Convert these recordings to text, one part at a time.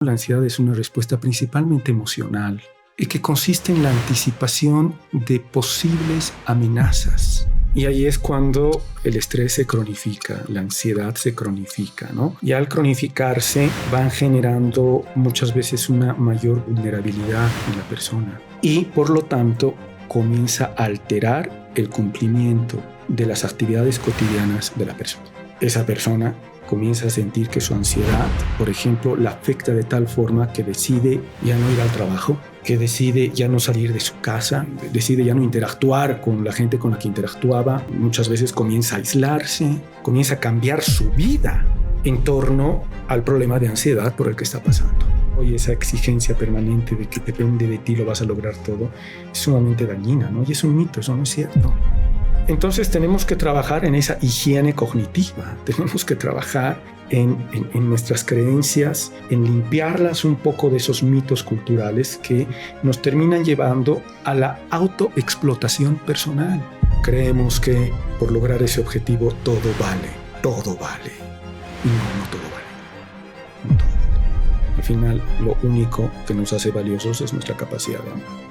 La ansiedad es una respuesta principalmente emocional y que consiste en la anticipación de posibles amenazas. Y ahí es cuando el estrés se cronifica, la ansiedad se cronifica, ¿no? Y al cronificarse van generando muchas veces una mayor vulnerabilidad en la persona y por lo tanto comienza a alterar el cumplimiento de las actividades cotidianas de la persona. Esa persona comienza a sentir que su ansiedad, por ejemplo, la afecta de tal forma que decide ya no ir al trabajo, que decide ya no salir de su casa, decide ya no interactuar con la gente con la que interactuaba. Muchas veces comienza a aislarse, comienza a cambiar su vida en torno al problema de ansiedad por el que está pasando. Hoy esa exigencia permanente de que depende de ti lo vas a lograr todo es sumamente dañina, ¿no? Y es un mito, eso no es cierto. Entonces tenemos que trabajar en esa higiene cognitiva, tenemos que trabajar en nuestras creencias, en limpiarlas un poco de esos mitos culturales que nos terminan llevando a la autoexplotación personal. Creemos que por lograr ese objetivo todo vale. Y no todo vale. No todo. Al final, lo único que nos hace valiosos es nuestra capacidad de amar.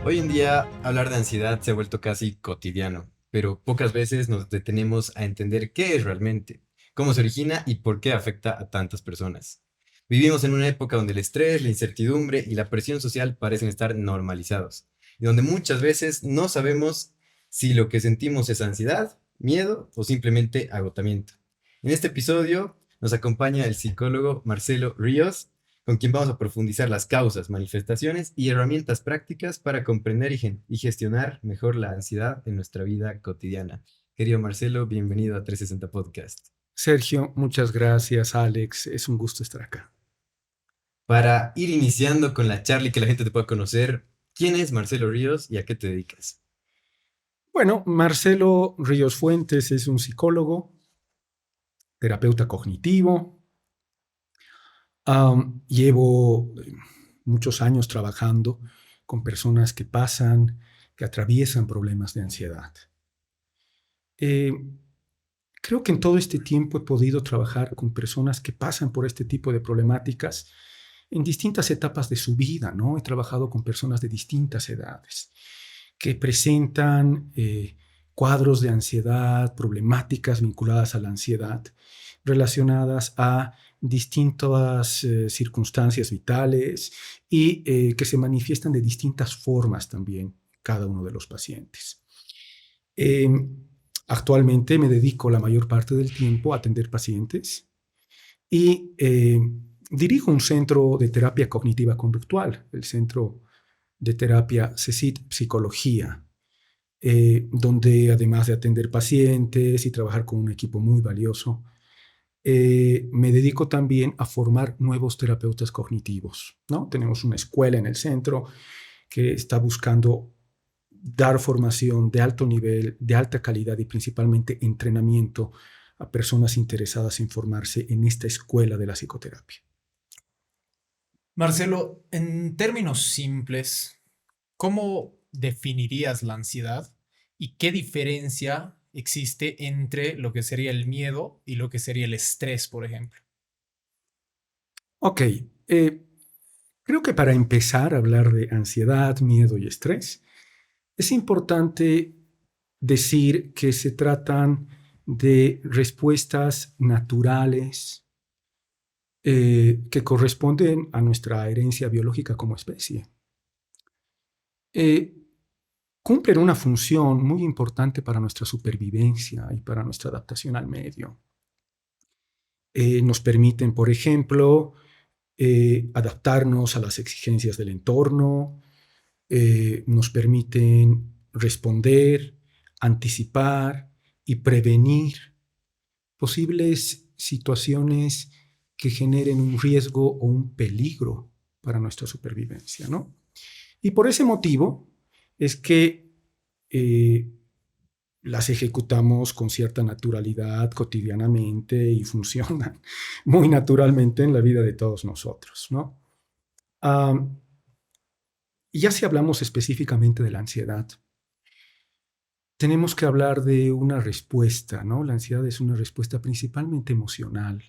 Hoy en día hablar de ansiedad se ha vuelto casi cotidiano, pero pocas veces nos detenemos a entender qué es realmente, cómo se origina y por qué afecta a tantas personas. Vivimos en una época donde el estrés, la incertidumbre y la presión social parecen estar normalizados, y donde muchas veces no sabemos si lo que sentimos es ansiedad, miedo o simplemente agotamiento. En este episodio nos acompaña el psicólogo Marcelo Ríos, con quien vamos a profundizar las causas, manifestaciones y herramientas prácticas para comprender y gestionar mejor la ansiedad en nuestra vida cotidiana. Querido Marcelo, bienvenido a 360 Podcast. Sergio, muchas gracias, Alex. Es un gusto estar acá. Para ir iniciando con la charla y que la gente te pueda conocer, ¿quién es Marcelo Ríos y a qué te dedicas? Bueno, Marcelo Ríos Fuentes es un psicólogo, terapeuta cognitivo. Llevo muchos años trabajando con personas que atraviesan problemas de ansiedad. Eh, Creo que en todo este tiempo he podido trabajar con personas que pasan por este tipo de problemáticas en distintas etapas de su vida, ¿no? He trabajado con personas de distintas edades que presentan cuadros de ansiedad, problemáticas vinculadas a la ansiedad, relacionadas a distintas circunstancias vitales y que se manifiestan de distintas formas también cada uno de los pacientes. Eh, Actualmente me dedico la mayor parte del tiempo a atender pacientes y dirijo un centro de terapia cognitiva conductual, el Centro de Terapia CECIT Psicología, donde además de atender pacientes y trabajar con un equipo muy valioso, me dedico también a formar nuevos terapeutas cognitivos, ¿no? Tenemos una escuela en el centro que está buscando dar formación de alto nivel, de alta calidad y principalmente entrenamiento a personas interesadas en formarse en esta escuela de la psicoterapia. Marcelo, en términos simples, ¿cómo definirías la ansiedad y qué diferencia existe entre lo que sería el miedo y lo que sería el estrés, por ejemplo? Ok, creo que para empezar a hablar de ansiedad, miedo y estrés, es importante decir que se tratan de respuestas naturales que corresponden a nuestra herencia biológica como especie. Eh, Cumplen una función muy importante para nuestra supervivencia y para nuestra adaptación al medio. Nos permiten, por ejemplo, adaptarnos a las exigencias del entorno, nos permiten responder, anticipar y prevenir posibles situaciones que generen un riesgo o un peligro para nuestra supervivencia, ¿no? Y por ese motivo es que eh, las ejecutamos con cierta naturalidad cotidianamente y funcionan muy naturalmente en la vida de todos nosotros, ¿no? Um, y ya si hablamos específicamente de la ansiedad, tenemos que hablar de una respuesta, ¿no? La ansiedad es una respuesta principalmente emocional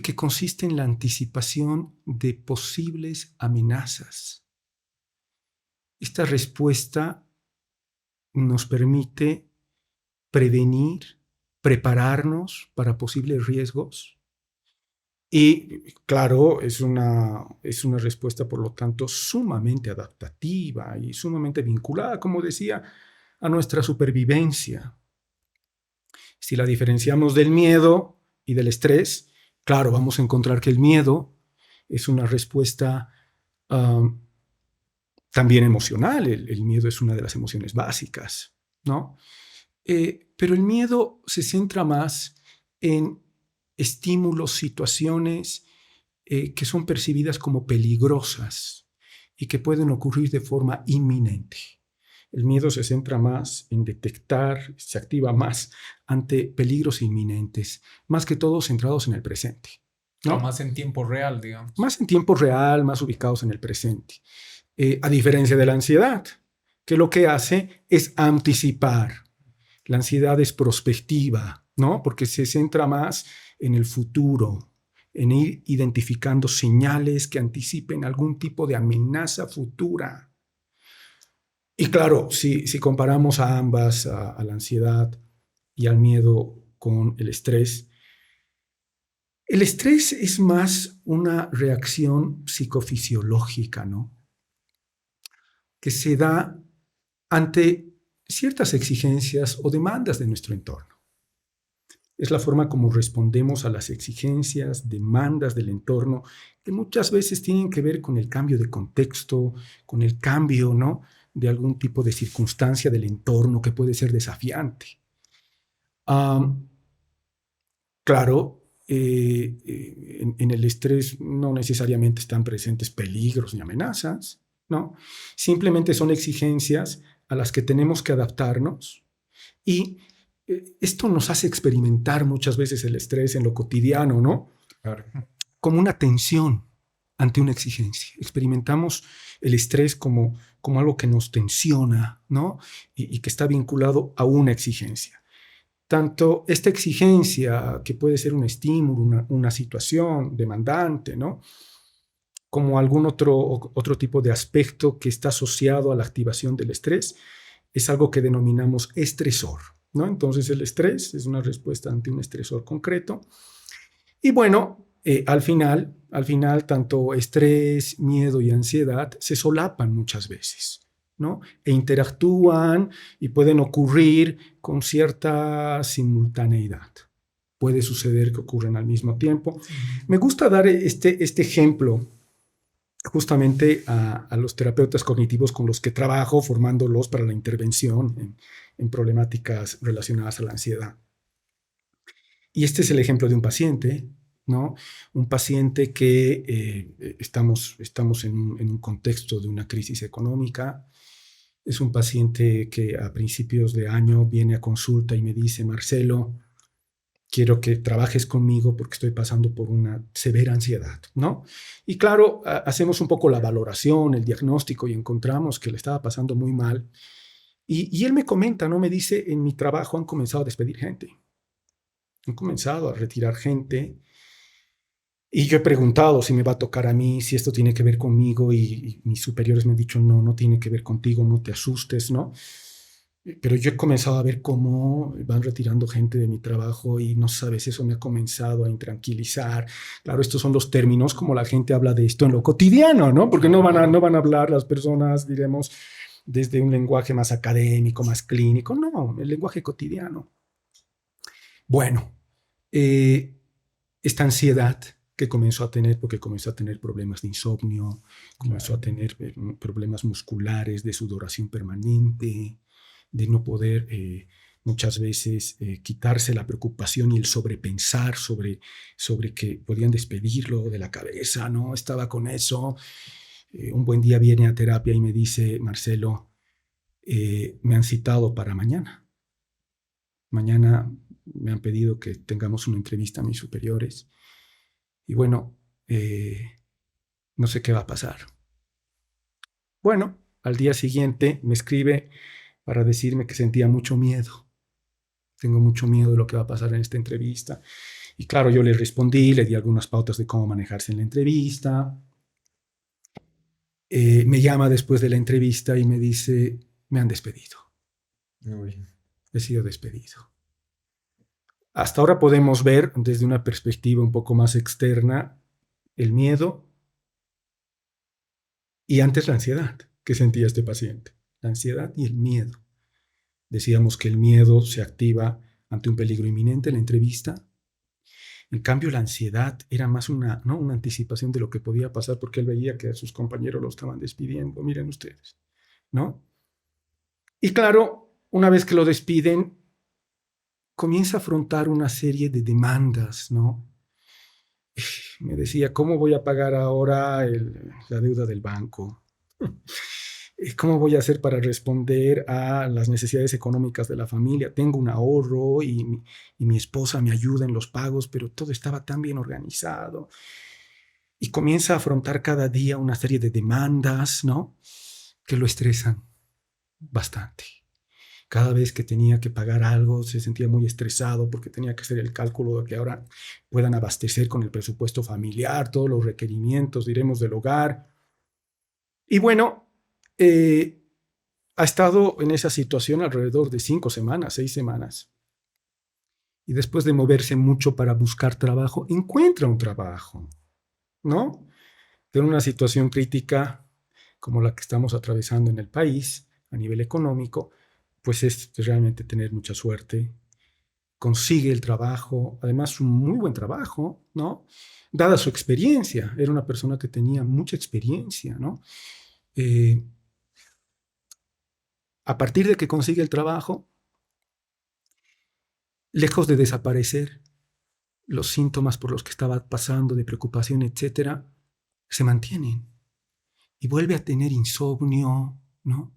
que consiste en la anticipación de posibles amenazas. Esta respuesta nos permite prevenir, prepararnos para posibles riesgos. Y claro, es una respuesta, por lo tanto, sumamente adaptativa y sumamente vinculada, como decía, a nuestra supervivencia. Si la diferenciamos del miedo y del estrés, claro, vamos a encontrar que el miedo es una respuesta también emocional. El miedo es una de las emociones básicas, ¿no? Pero el miedo se centra más en estímulos, situaciones que son percibidas como peligrosas y que pueden ocurrir de forma inminente. El miedo se centra más en detectar, se activa más ante peligros inminentes, más que todo centrados en el presente, ¿no? O más en tiempo real, digamos. Más en tiempo real, más ubicados en el presente. A diferencia de la ansiedad, que lo que hace es anticipar. La ansiedad es prospectiva, ¿no? Porque se centra más en el futuro, en ir identificando señales que anticipen algún tipo de amenaza futura. Y claro, si comparamos a ambas, a la ansiedad y al miedo con el estrés es más una reacción psicofisiológica, ¿no? Que se da ante ciertas exigencias o demandas de nuestro entorno. Es la forma como respondemos a las exigencias, demandas del entorno, que muchas veces tienen que ver con el cambio de contexto, con el cambio, ¿no?, de algún tipo de circunstancia del entorno que puede ser desafiante. Claro, en el estrés no necesariamente están presentes peligros ni amenazas, ¿no? Simplemente son exigencias a las que tenemos que adaptarnos y esto nos hace experimentar muchas veces el estrés en lo cotidiano, ¿no? Claro. Como una tensión ante una exigencia. Experimentamos el estrés como algo que nos tensiona, ¿no? Y que está vinculado a una exigencia. Tanto esta exigencia, que puede ser un estímulo, una situación demandante, ¿no?, como algún otro tipo de aspecto que está asociado a la activación del estrés, es algo que denominamos estresor, ¿no? Entonces el estrés es una respuesta ante un estresor concreto. Y bueno, al final, tanto estrés, miedo y ansiedad se solapan muchas veces, ¿no? E interactúan y pueden ocurrir con cierta simultaneidad. Puede suceder que ocurran al mismo tiempo. Me gusta dar este ejemplo justamente a los terapeutas cognitivos con los que trabajo, formándolos para la intervención en problemáticas relacionadas a la ansiedad. Y este es el ejemplo de un paciente, ¿no? Un paciente que estamos en un contexto de una crisis económica. Es un paciente que a principios de año viene a consulta y me dice: Marcelo, quiero que trabajes conmigo porque estoy pasando por una severa ansiedad, ¿no? Y claro, hacemos un poco la valoración, el diagnóstico, y encontramos que le estaba pasando muy mal. Y él me comenta, ¿no? Me dice: en mi trabajo han comenzado a despedir gente. Han comenzado a retirar gente. Y yo he preguntado si me va a tocar a mí, si esto tiene que ver conmigo, y mis superiores me han dicho: no, no tiene que ver contigo, no te asustes, ¿no? Pero yo he comenzado a ver cómo van retirando gente de mi trabajo y no sabes, eso me ha comenzado a intranquilizar. Claro, estos son los términos como la gente habla de esto en lo cotidiano, ¿no? Porque no van a hablar las personas, diremos, desde un lenguaje más académico, más clínico. No, el lenguaje cotidiano. Bueno, esta ansiedad que comenzó a tener, porque comenzó a tener problemas de insomnio, comenzó a tener problemas musculares, de sudoración permanente, de no poder muchas veces quitarse la preocupación y el sobrepensar sobre que podían despedirlo de la cabeza, ¿no? Estaba con eso. Un buen día viene a terapia y me dice: Marcelo, me han citado para mañana. Mañana me han pedido que tengamos una entrevista a mis superiores. Y bueno, no sé qué va a pasar. Bueno, al día siguiente me escribe para decirme que sentía mucho miedo. Tengo mucho miedo de lo que va a pasar en esta entrevista. Y claro, yo le respondí, le di algunas pautas de cómo manejarse en la entrevista. Me llama después de la entrevista y me dice, me han despedido, Uy. he sido despedido. Hasta ahora podemos ver desde una perspectiva un poco más externa el miedo y antes la ansiedad que sentía este paciente. La ansiedad y el miedo. Decíamos que el miedo se activa ante un peligro inminente en la entrevista. En cambio, la ansiedad era más ¿no? una anticipación de lo que podía pasar porque él veía que a sus compañeros lo estaban despidiendo. Miren ustedes, ¿no? Y claro, una vez que lo despiden, comienza a afrontar una serie de demandas, ¿no? Me decía, ¿cómo voy a pagar ahora la deuda del banco? ¿Cómo voy a hacer para responder a las necesidades económicas de la familia? Tengo un ahorro y mi esposa me ayuda en los pagos, pero todo estaba tan bien organizado. Y comienza a afrontar cada día una serie de demandas, ¿no? Que lo estresan bastante. Cada vez que tenía que pagar algo se sentía muy estresado porque tenía que hacer el cálculo de que ahora puedan abastecer con el presupuesto familiar todos los requerimientos, diremos, del hogar. Y bueno, ha estado en esa situación alrededor de 5 semanas, 6 semanas. Y después de moverse mucho para buscar trabajo, encuentra un trabajo, ¿no? Pero una situación crítica como la que estamos atravesando en el país a nivel económico, pues es realmente tener mucha suerte. Consigue el trabajo, además un muy buen trabajo, ¿no? Dada su experiencia, era una persona que tenía mucha experiencia, ¿no? A partir de que consigue el trabajo, lejos de desaparecer los síntomas por los que estaba pasando, de preocupación, etcétera, se mantienen y vuelve a tener insomnio, ¿no?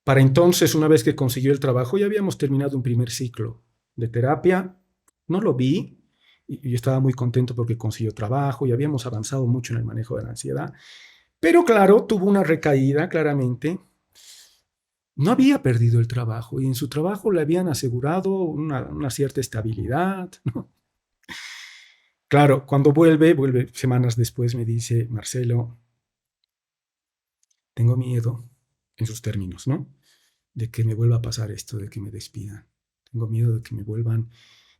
Para entonces, una vez que consiguió el trabajo, ya habíamos terminado un primer ciclo de terapia. No lo vi y estaba muy contento porque consiguió trabajo y habíamos avanzado mucho en el manejo de la ansiedad. Pero claro, tuvo una recaída, claramente. No había perdido el trabajo y en su trabajo le habían asegurado una cierta estabilidad, ¿no? Claro, cuando vuelve semanas después, me dice, Marcelo, tengo miedo, en sus términos, ¿no? De que me vuelva a pasar esto, de que me despidan. Tengo miedo de que me vuelvan,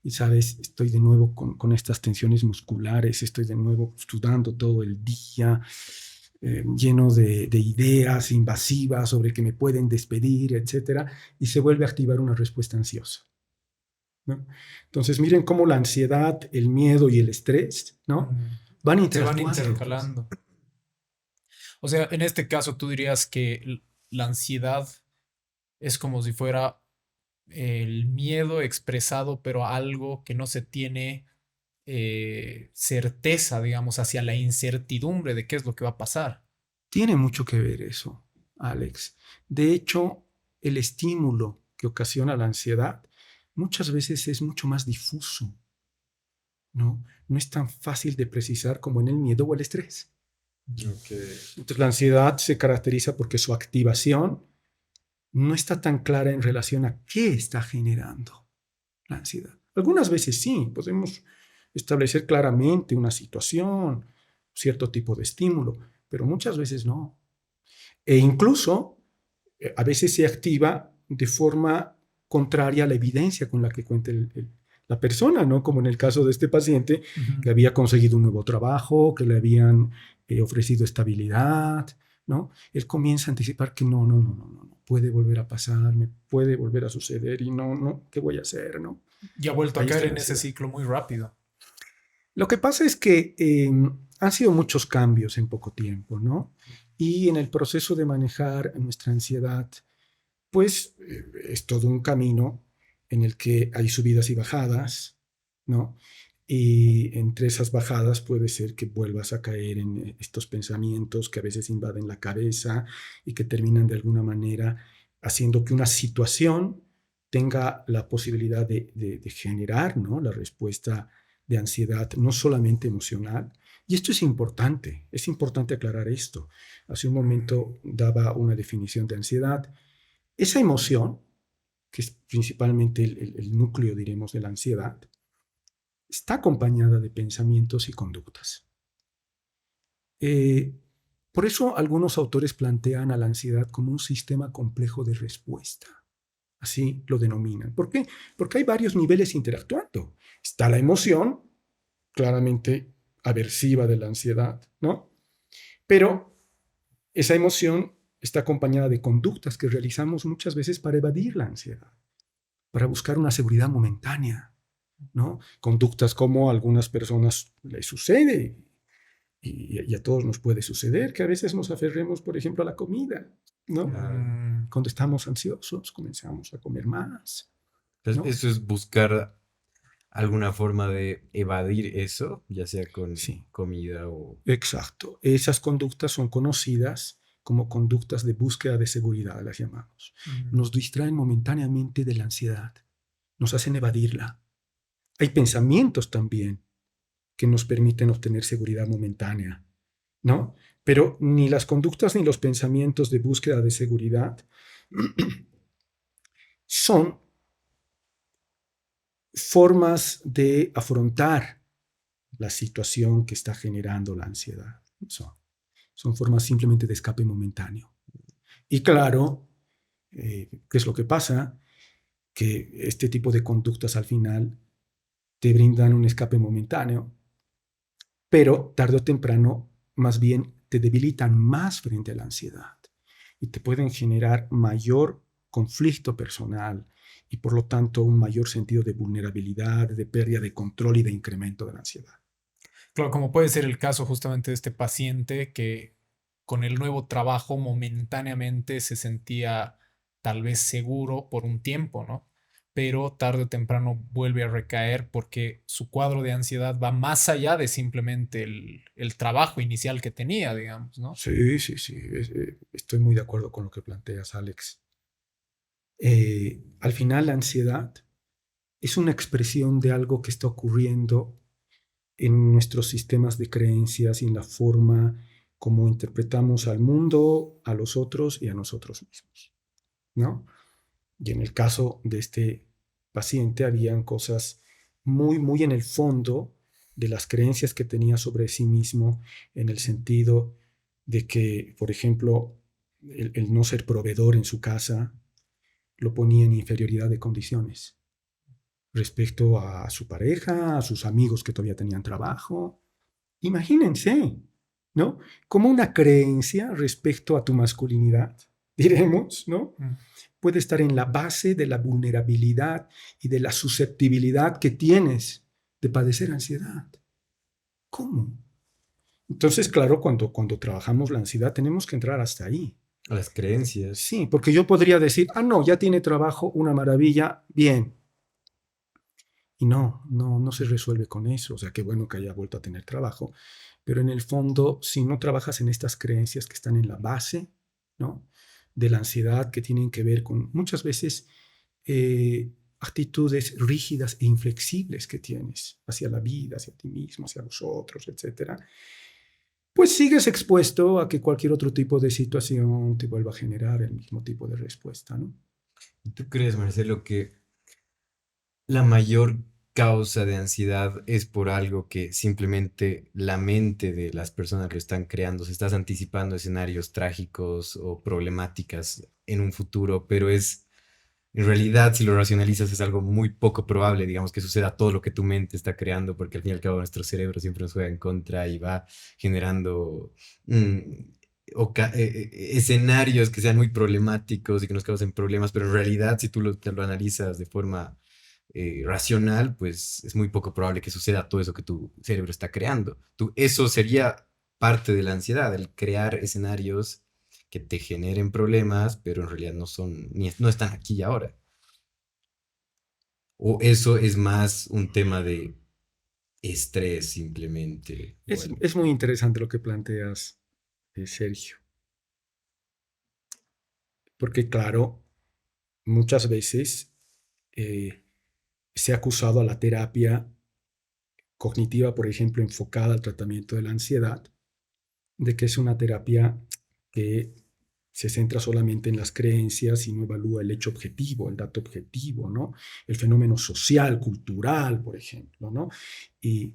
y sabes, estoy de nuevo con estas tensiones musculares, estoy de nuevo sudando todo el día, lleno de ideas invasivas sobre que me pueden despedir, etcétera, y se vuelve a activar una respuesta ansiosa, ¿no? Entonces, miren cómo la ansiedad, el miedo y el estrés, ¿no? Van Se van interactuando. intercalando. O sea, en este caso tú dirías que la ansiedad es como si fuera el miedo expresado, pero algo que no se tiene certeza, digamos, hacia la incertidumbre de qué es lo que va a pasar. Tiene mucho que ver eso, Alex. De hecho, el estímulo que ocasiona la ansiedad muchas veces es mucho más difuso, ¿no? No es tan fácil de precisar como en el miedo o el estrés. Okay. Entonces, la ansiedad se caracteriza porque su activación no está tan clara en relación a qué está generando la ansiedad. Algunas veces sí, podemos establecer claramente una situación, cierto tipo de estímulo, pero muchas veces no. E incluso a veces se activa de forma contraria a la evidencia con la que cuenta la persona, ¿no? Como en el caso de este paciente que había conseguido un nuevo trabajo, que le habían ofrecido estabilidad, ¿no? Él comienza a anticipar que no, puede volver a pasar, me puede volver a suceder y no, ¿qué voy a hacer, no? Y ha vuelto a Ahí está caer la en ese ansiedad. ciclo muy rápido. Lo que pasa es que han sido muchos cambios en poco tiempo, ¿no? Y en el proceso de manejar nuestra ansiedad, pues es todo un camino en el que hay subidas y bajadas, ¿no? Y entre esas bajadas puede ser que vuelvas a caer en estos pensamientos que a veces invaden la cabeza y que terminan de alguna manera haciendo que una situación tenga la posibilidad de generar, ¿no? La respuesta de ansiedad, no solamente emocional. Y esto es importante aclarar esto. Hace un momento daba una definición de ansiedad. Esa emoción, que es principalmente el núcleo, diremos, de la ansiedad, está acompañada de pensamientos y conductas. Por eso algunos autores plantean a la ansiedad como un sistema complejo de respuesta. Así lo denominan. ¿Por qué? Porque hay varios niveles interactuando. Está la emoción, claramente aversiva de la ansiedad, ¿no? Pero esa emoción está acompañada de conductas que realizamos muchas veces para evadir la ansiedad, para buscar una seguridad momentánea, ¿no? Conductas como a algunas personas les sucede y a todos nos puede suceder, que a veces nos aferremos, por ejemplo, a la comida, ¿no? Cuando estamos ansiosos, comenzamos a comer más, Entonces, ¿no? eso es buscar alguna forma de evadir eso, ya sea con Sí, comida o... exacto. Esas conductas son conocidas como conductas de búsqueda de seguridad, las llamamos. Nos distraen momentáneamente de la ansiedad, nos hacen evadirla. Hay pensamientos también que nos permiten obtener seguridad momentánea, ¿no? Pero ni las conductas ni los pensamientos de búsqueda de seguridad son formas de afrontar la situación que está generando la ansiedad. Son formas simplemente de escape momentáneo. Y claro, ¿qué es lo que pasa? Que este tipo de conductas al final te brindan un escape momentáneo, pero tarde o temprano más bien te debilitan más frente a la ansiedad y te pueden generar mayor conflicto personal y por lo tanto un mayor sentido de vulnerabilidad, de pérdida de control y de incremento de la ansiedad. Claro, como puede ser el caso justamente de este paciente que con el nuevo trabajo momentáneamente se sentía tal vez seguro por un tiempo, ¿no? Pero tarde o temprano vuelve a recaer porque su cuadro de ansiedad va más allá de simplemente el trabajo inicial que tenía, digamos, ¿no? Sí, sí, sí, estoy muy de acuerdo con lo que planteas, Alex. Al final la ansiedad es una expresión de algo que está ocurriendo en nuestros sistemas de creencias y en la forma como interpretamos al mundo, a los otros y a nosotros mismos, ¿no? Y en el caso de este paciente habían cosas muy, muy en el fondo de las creencias que tenía sobre sí mismo, en el sentido de que, por ejemplo, el no ser proveedor en su casa lo ponía en inferioridad de condiciones respecto a su pareja, a sus amigos que todavía tenían trabajo. Imagínense, ¿no? Como una creencia respecto a tu masculinidad, diremos, ¿no? Puede estar en la base de la vulnerabilidad y de la susceptibilidad que tienes de padecer ansiedad. ¿Cómo? Entonces, claro, cuando trabajamos la ansiedad tenemos que entrar hasta ahí. Las creencias. Sí, porque yo podría decir, no, ya tiene trabajo, una maravilla, bien. Y no se resuelve con eso. O sea, qué bueno que haya vuelto a tener trabajo. Pero en el fondo, si no trabajas en estas creencias que están en la base, ¿no? De la ansiedad, que tienen que ver con muchas veces actitudes rígidas e inflexibles que tienes hacia la vida, hacia ti mismo, hacia los otros, etcétera, pues sigues expuesto a que cualquier otro tipo de situación te vuelva a generar el mismo tipo de respuesta, ¿no? ¿Tú crees, Marcelo, que la mayor causa de ansiedad es por algo que simplemente la mente de las personas que lo están creando se estás anticipando escenarios trágicos o problemáticas en un futuro, pero es en realidad, si lo racionalizas, es algo muy poco probable, digamos, que suceda todo lo que tu mente está creando, porque al fin y al cabo nuestro cerebro siempre nos juega en contra y va generando mm, escenarios que sean muy problemáticos y que nos causen problemas, pero en realidad, si tú te lo analizas de forma racional, pues es muy poco probable que suceda todo eso que tu cerebro está creando. Eso sería parte de la ansiedad, el crear escenarios que te generen problemas, pero en realidad no son, no están aquí y ahora. O eso es más un tema de estrés simplemente. Bueno, Es muy interesante lo que planteas, Sergio, porque claro, muchas veces eh, se ha acusado a la terapia cognitiva, por ejemplo, enfocada al tratamiento de la ansiedad, de que es una terapia que se centra solamente en las creencias y no evalúa el hecho objetivo, el dato objetivo, ¿no? El fenómeno social, cultural, por ejemplo, ¿no? Y,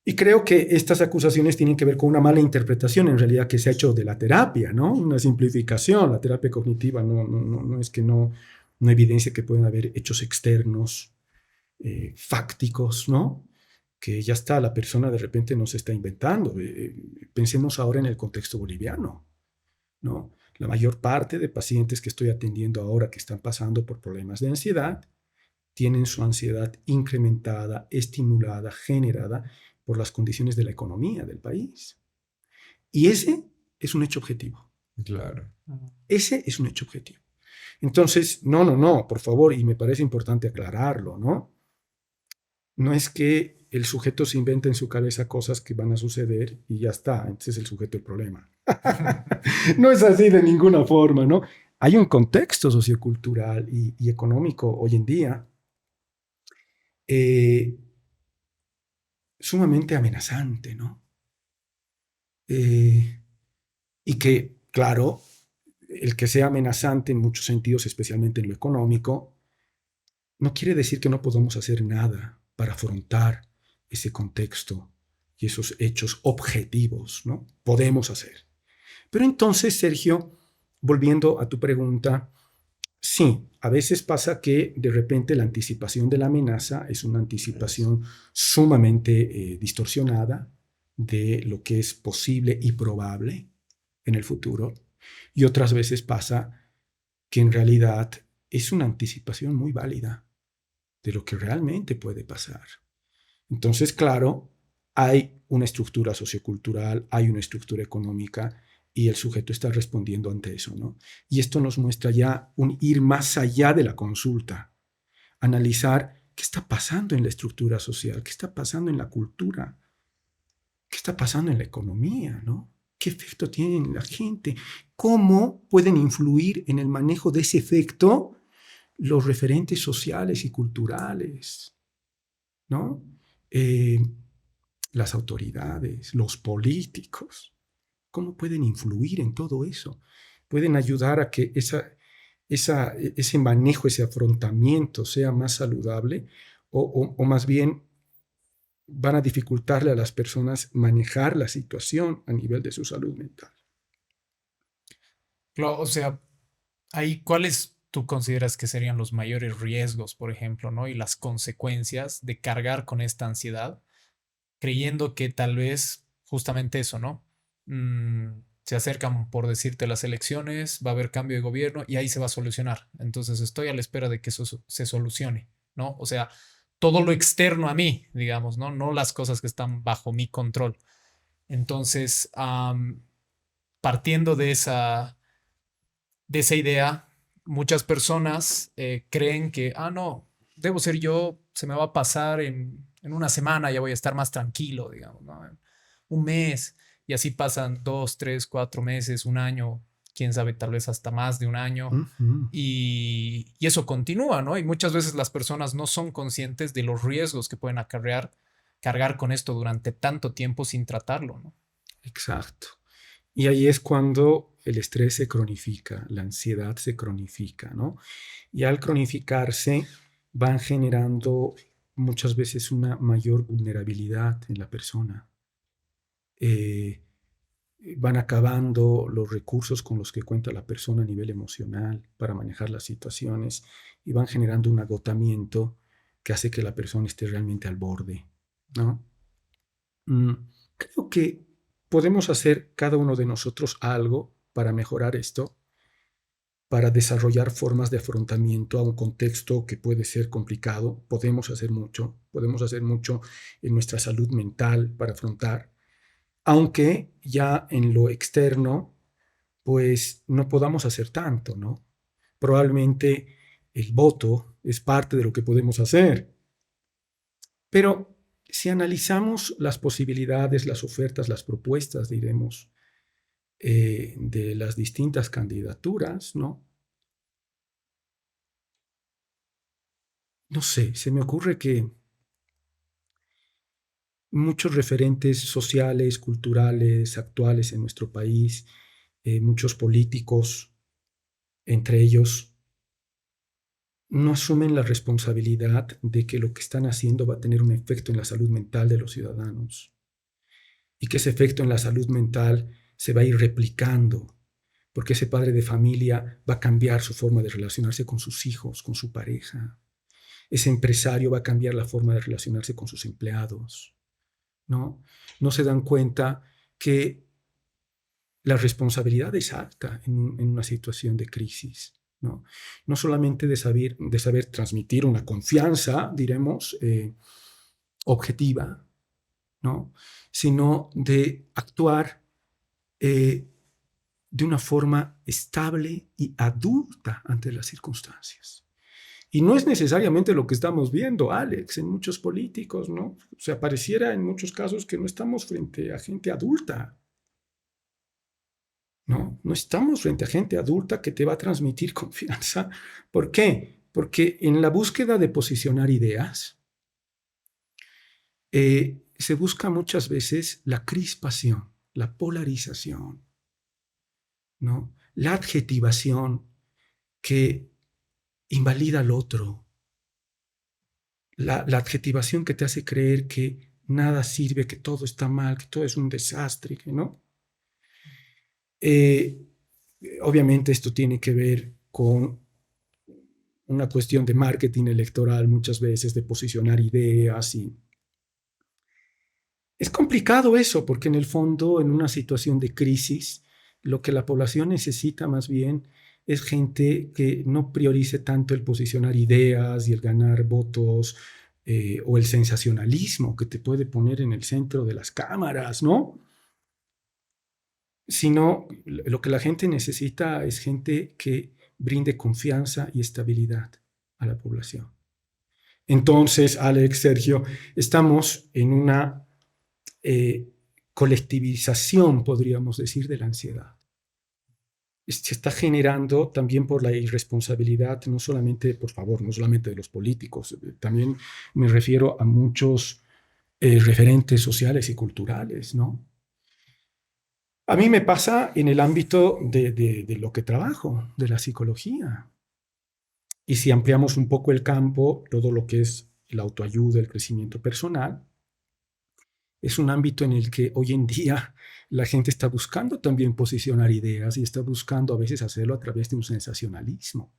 y creo que estas acusaciones tienen que ver con una mala interpretación, en realidad, que se ha hecho de la terapia, ¿no? Una simplificación. La terapia cognitiva no es que no evidencia que pueden haber hechos externos, fácticos, ¿no? Que ya está, la persona de repente no se está inventando. Pensemos ahora en el contexto boliviano, ¿no? La mayor parte de pacientes que estoy atendiendo ahora que están pasando por problemas de ansiedad tienen su ansiedad incrementada, estimulada, generada por las condiciones de la economía del país. Y ese es un hecho objetivo. Claro. Ese es un hecho objetivo. Entonces, no, por favor, y me parece importante aclararlo, ¿no? No es que el sujeto se inventa en su cabeza cosas que van a suceder y ya está, entonces es el sujeto el problema. No es así de ninguna forma, ¿no? Hay un contexto sociocultural y económico hoy en día eh, sumamente amenazante, ¿no? Y que, claro, el que sea amenazante en muchos sentidos, especialmente en lo económico, no quiere decir que no podamos hacer nada para afrontar ese contexto y esos hechos objetivos, ¿no? Podemos hacer. Pero entonces, Sergio, volviendo a tu pregunta, sí, a veces pasa que de repente la anticipación de la amenaza es una anticipación sumamente distorsionada de lo que es posible y probable en el futuro. Y otras veces pasa que en realidad es una anticipación muy válida de lo que realmente puede pasar. Entonces, claro, hay una estructura sociocultural, hay una estructura económica y el sujeto está respondiendo ante eso, ¿no? Y esto nos muestra ya un ir más allá de la consulta, analizar qué está pasando en la estructura social, qué está pasando en la cultura, qué está pasando en la economía, ¿no? ¿Qué efecto tiene en la gente? ¿Cómo pueden influir en el manejo de ese efecto los referentes sociales y culturales, ¿no? Eh, las autoridades, los políticos, ¿cómo pueden influir en todo eso? Pueden ayudar a que ese manejo, ese afrontamiento sea más saludable o más bien van a dificultarle a las personas manejar la situación a nivel de su salud mental. Claro, o sea, ahí, ¿cuáles tú consideras que serían los mayores riesgos, por ejemplo, ¿no? Y las consecuencias de cargar con esta ansiedad, creyendo que tal vez justamente eso, ¿no? Se acercan, por decirte, las elecciones, va a haber cambio de gobierno y ahí se va a solucionar. Entonces estoy a la espera de que eso se solucione, ¿no? O sea, todo lo externo a mí, digamos, ¿no? No las cosas que están bajo mi control. Entonces, partiendo de esa idea, muchas personas creen que, no, debo ser yo, se me va a pasar en una semana, ya voy a estar más tranquilo, digamos, ¿no? En un mes, y así pasan 2, 3, 4 meses, un año, quién sabe, tal vez hasta más de un año. Uh-huh. Y eso continúa, ¿no? Y muchas veces las personas no son conscientes de los riesgos que pueden acarrear cargar con esto durante tanto tiempo sin tratarlo, ¿no? Exacto. Y ahí es cuando el estrés se cronifica, la ansiedad se cronifica, ¿no? Y al cronificarse van generando muchas veces una mayor vulnerabilidad en la persona. Eh, Van acabando los recursos con los que cuenta la persona a nivel emocional para manejar las situaciones y van generando un agotamiento que hace que la persona esté realmente al borde, ¿no? Mm, Creo que podemos hacer cada uno de nosotros algo para mejorar esto, para desarrollar formas de afrontamiento a un contexto que puede ser complicado. Podemos hacer mucho en nuestra salud mental para afrontar, aunque ya en lo externo, pues no podamos hacer tanto, ¿no? Probablemente el voto es parte de lo que podemos hacer, pero si analizamos las posibilidades, las ofertas, las propuestas, diremos, de las distintas candidaturas, ¿no? No sé, se me ocurre que muchos referentes sociales, culturales, actuales en nuestro país muchos políticos, entre ellos, no asumen la responsabilidad de que lo que están haciendo va a tener un efecto en la salud mental de los ciudadanos y que ese efecto en la salud mental se va a ir replicando, porque ese padre de familia va a cambiar su forma de relacionarse con sus hijos, con su pareja. Ese empresario va a cambiar la forma de relacionarse con sus empleados, ¿no? No se dan cuenta que la responsabilidad es alta en una situación de crisis, ¿no? No solamente de saber transmitir una confianza, diremos, objetiva, ¿no? Sino de actuar de una forma estable y adulta ante las circunstancias. Y no es necesariamente lo que estamos viendo, Alex, en muchos políticos, ¿no? O sea, pareciera en muchos casos que no estamos frente a gente adulta. No estamos frente a gente adulta que te va a transmitir confianza. ¿Por qué? Porque en la búsqueda de posicionar ideas, se busca muchas veces la crispación, la polarización, ¿no? La adjetivación que invalida al otro, la adjetivación que te hace creer que nada sirve, que todo está mal, que todo es un desastre, ¿no? Obviamente esto tiene que ver con una cuestión de marketing electoral muchas veces, de posicionar ideas y es complicado eso porque en el fondo en una situación de crisis lo que la población necesita más bien es gente que no priorice tanto el posicionar ideas y el ganar votos o el sensacionalismo que te puede poner en el centro de las cámaras, ¿no? Sino lo que la gente necesita es gente que brinde confianza y estabilidad a la población. Entonces, Alex, Sergio, estamos en una colectivización, podríamos decir, de la ansiedad. Se está generando también por la irresponsabilidad, no solamente, por favor, no solamente de los políticos, también me refiero a muchos referentes sociales y culturales, ¿no? A mí me pasa en el ámbito de lo que trabajo, de la psicología. Y si ampliamos un poco el campo, todo lo que es la autoayuda, el crecimiento personal, es un ámbito en el que hoy en día la gente está buscando también posicionar ideas y está buscando a veces hacerlo a través de un sensacionalismo.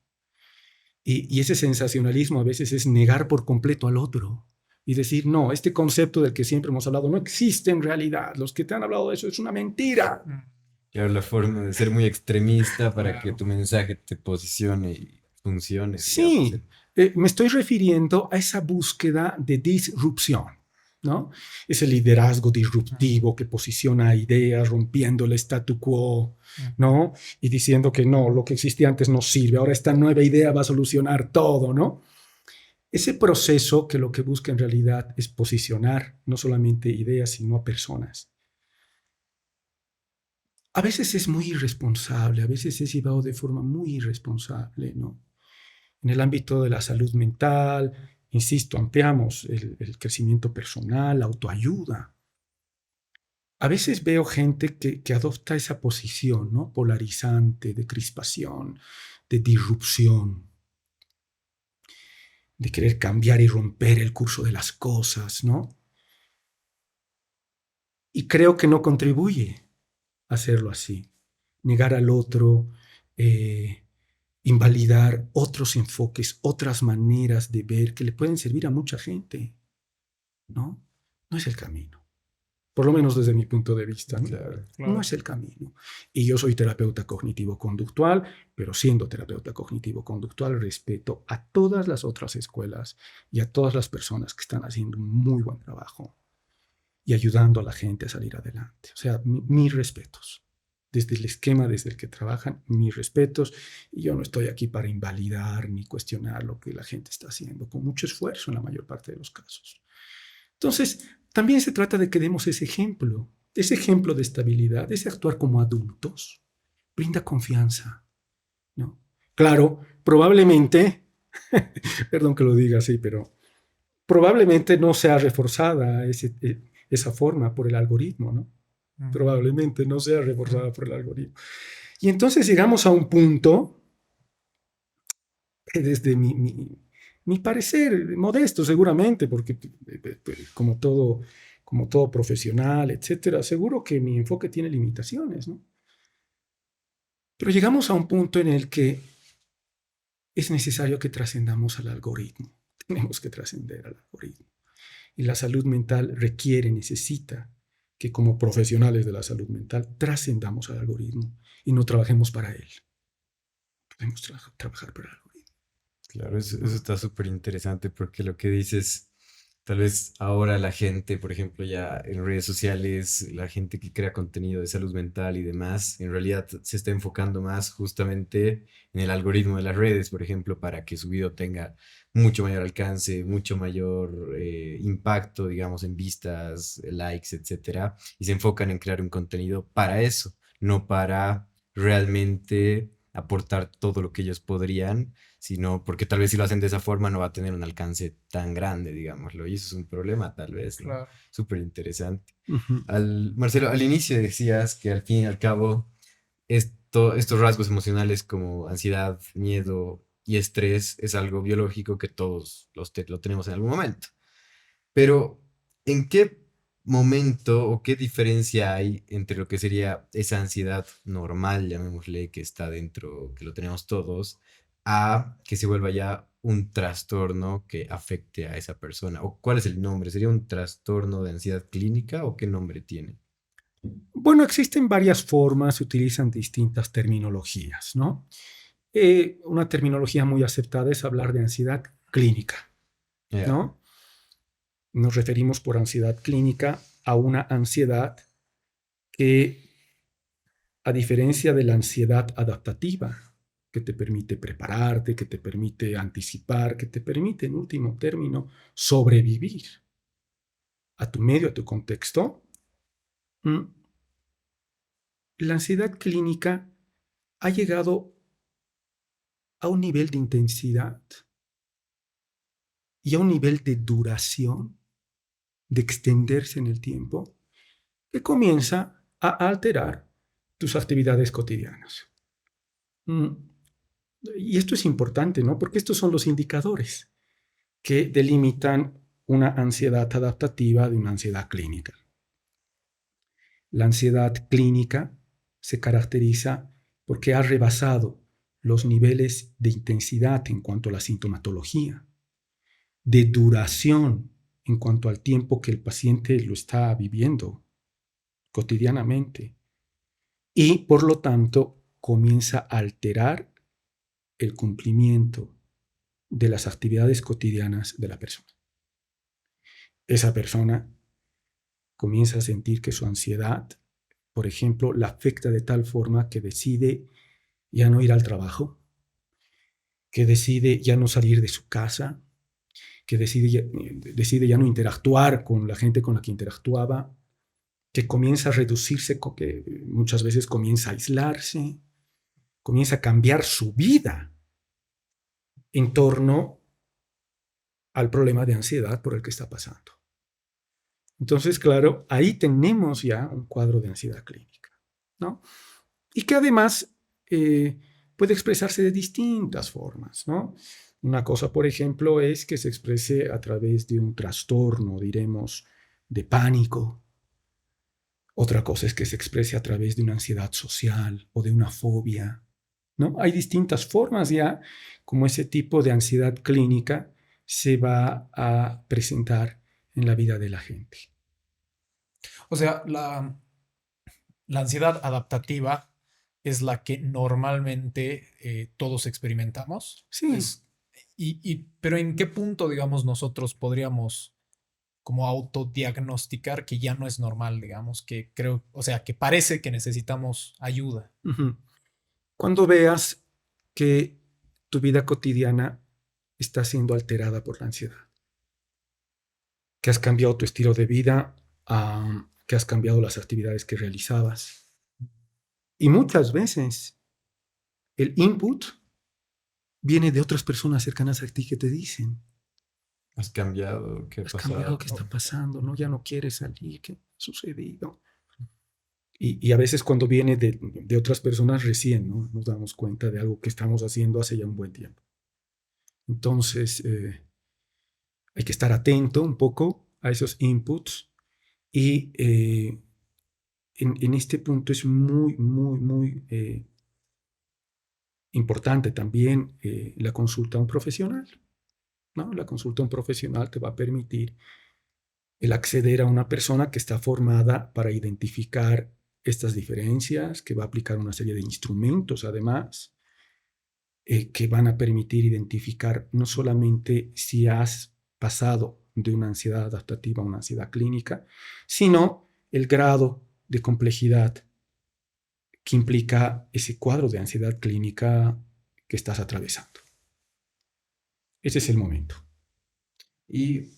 Y ese sensacionalismo a veces es negar por completo al otro y decir, no, este concepto del que siempre hemos hablado no existe en realidad. Los que te han hablado de eso es una mentira. Claro, la forma de ser muy extremista para que tu mensaje te posicione y funcione. Sí, me estoy refiriendo a esa búsqueda de disrupción, ¿no? Ese liderazgo disruptivo que posiciona ideas rompiendo el statu quo, ¿no? Y diciendo que no, lo que existía antes no sirve, ahora esta nueva idea va a solucionar todo, ¿no? Ese proceso que lo que busca en realidad es posicionar no solamente ideas, sino a personas. A veces es muy irresponsable, a veces es llevado de forma muy irresponsable, ¿no? En el ámbito de la salud mental, insisto, ampliamos el crecimiento personal, la autoayuda. A veces veo gente que adopta esa posición, ¿no? Polarizante, de crispación, de disrupción, de querer cambiar y romper el curso de las cosas, ¿no? Y creo que no contribuye a hacerlo así. Negar al otro, invalidar otros enfoques, otras maneras de ver que le pueden servir a mucha gente, ¿no? No es el camino. Por lo menos desde mi punto de vista, ¿no? Claro. No es el camino. Y yo soy terapeuta cognitivo-conductual, pero siendo terapeuta cognitivo-conductual respeto a todas las otras escuelas y a todas las personas que están haciendo un muy buen trabajo y ayudando a la gente a salir adelante. O sea, mis respetos. Desde el esquema desde el que trabajan, mis respetos. Y yo no estoy aquí para invalidar ni cuestionar lo que la gente está haciendo, con mucho esfuerzo en la mayor parte de los casos. Entonces, también se trata de que demos ese ejemplo de estabilidad, ese actuar como adultos, brinda confianza, ¿no? Claro, probablemente, perdón que lo diga así, pero probablemente no sea reforzada esa forma por el algoritmo, ¿no? probablemente no sea reforzada por el algoritmo. Y entonces llegamos a un punto que desde mi parecer, modesto seguramente, porque como todo profesional, etcétera, seguro que mi enfoque tiene limitaciones, ¿no? Pero llegamos a un punto en el que es necesario que trascendamos al algoritmo. Tenemos que trascender al algoritmo. Y la salud mental requiere, necesita que como profesionales de la salud mental trascendamos al algoritmo y no trabajemos para él. Podemos trabajar para el algoritmo. Claro, eso está súper interesante porque lo que dices, tal vez ahora la gente, por ejemplo, ya en redes sociales, la gente que crea contenido de salud mental y demás, en realidad se está enfocando más justamente en el algoritmo de las redes, por ejemplo, para que su video tenga mucho mayor alcance, mucho mayor impacto, digamos, en vistas, likes, etcétera, y se enfocan en crear un contenido para eso, no para realmente aportar todo lo que ellos podrían, sino porque tal vez si lo hacen de esa forma no va a tener un alcance tan grande, digámoslo, y eso es un problema tal vez, ¿no? Claro. Súper interesante. Uh-huh. Marcelo, al inicio decías que al fin y al cabo estos rasgos emocionales como ansiedad, miedo y estrés es algo biológico que todos lo tenemos en algún momento. Pero, ¿en qué momento o qué diferencia hay entre lo que sería esa ansiedad normal, llamémosle, que está dentro, que lo tenemos todos, a que se vuelva ya un trastorno que afecte a esa persona? ¿O cuál es el nombre? ¿Sería un trastorno de ansiedad clínica o qué nombre tiene? Bueno, existen varias formas, se utilizan distintas terminologías, ¿no? Una terminología muy aceptada es hablar de ansiedad clínica, Ya. ¿no? Nos referimos por ansiedad clínica a una ansiedad que, a diferencia de la ansiedad adaptativa, que te permite prepararte, que te permite anticipar, que te permite, en último término, sobrevivir a tu medio, a tu contexto, la ansiedad clínica ha llegado a un nivel de intensidad y a un nivel de duración, de extenderse en el tiempo, que comienza a alterar tus actividades cotidianas. Y esto es importante, ¿no? Porque estos son los indicadores que delimitan una ansiedad adaptativa de una ansiedad clínica. La ansiedad clínica se caracteriza porque ha rebasado los niveles de intensidad en cuanto a la sintomatología, de duración en cuanto al tiempo que el paciente lo está viviendo cotidianamente y, por lo tanto, comienza a alterar el cumplimiento de las actividades cotidianas de la persona. Esa persona comienza a sentir que su ansiedad, por ejemplo, la afecta de tal forma que decide ya no ir al trabajo, que decide ya no salir de su casa, que decide ya no interactuar con la gente con la que interactuaba, que comienza a reducirse, que muchas veces comienza a aislarse, comienza a cambiar su vida en torno al problema de ansiedad por el que está pasando. Entonces, claro, ahí tenemos ya un cuadro de ansiedad clínica, ¿no? Y que además puede expresarse de distintas formas, ¿no? Una cosa, por ejemplo, es que se exprese a través de un trastorno, diremos, de pánico. Otra cosa es que se exprese a través de una ansiedad social o de una fobia, ¿no? Hay distintas formas ya como ese tipo de ansiedad clínica se va a presentar en la vida de la gente. O sea, la ansiedad adaptativa es la que normalmente todos experimentamos. Sí. Pero ¿en qué punto, digamos, nosotros podríamos como autodiagnosticar que ya no es normal, digamos, que creo, o sea, que parece que necesitamos ayuda? Uh-huh. Cuando veas que tu vida cotidiana está siendo alterada por la ansiedad, que has cambiado tu estilo de vida, que has cambiado las actividades que realizabas. Y muchas veces el input viene de otras personas cercanas a ti que te dicen, ¿Has cambiado? ¿Qué ha has cambiado, pasado? ¿qué está pasando? ¿No? Ya no quieres salir, ¿qué ha sucedido? Y a veces cuando viene de otras personas recién, ¿no? Nos damos cuenta de algo que estamos haciendo hace ya un buen tiempo. Entonces, hay que estar atento un poco a esos inputs y en este punto es muy, muy, muy importante también la consulta a un profesional, ¿no? La consulta a un profesional te va a permitir el acceder a una persona que está formada para identificar estas diferencias, que va a aplicar una serie de instrumentos además, que van a permitir identificar no solamente si has pasado de una ansiedad adaptativa a una ansiedad clínica, sino el grado de complejidad que implica ese cuadro de ansiedad clínica que estás atravesando. Ese es el momento. Y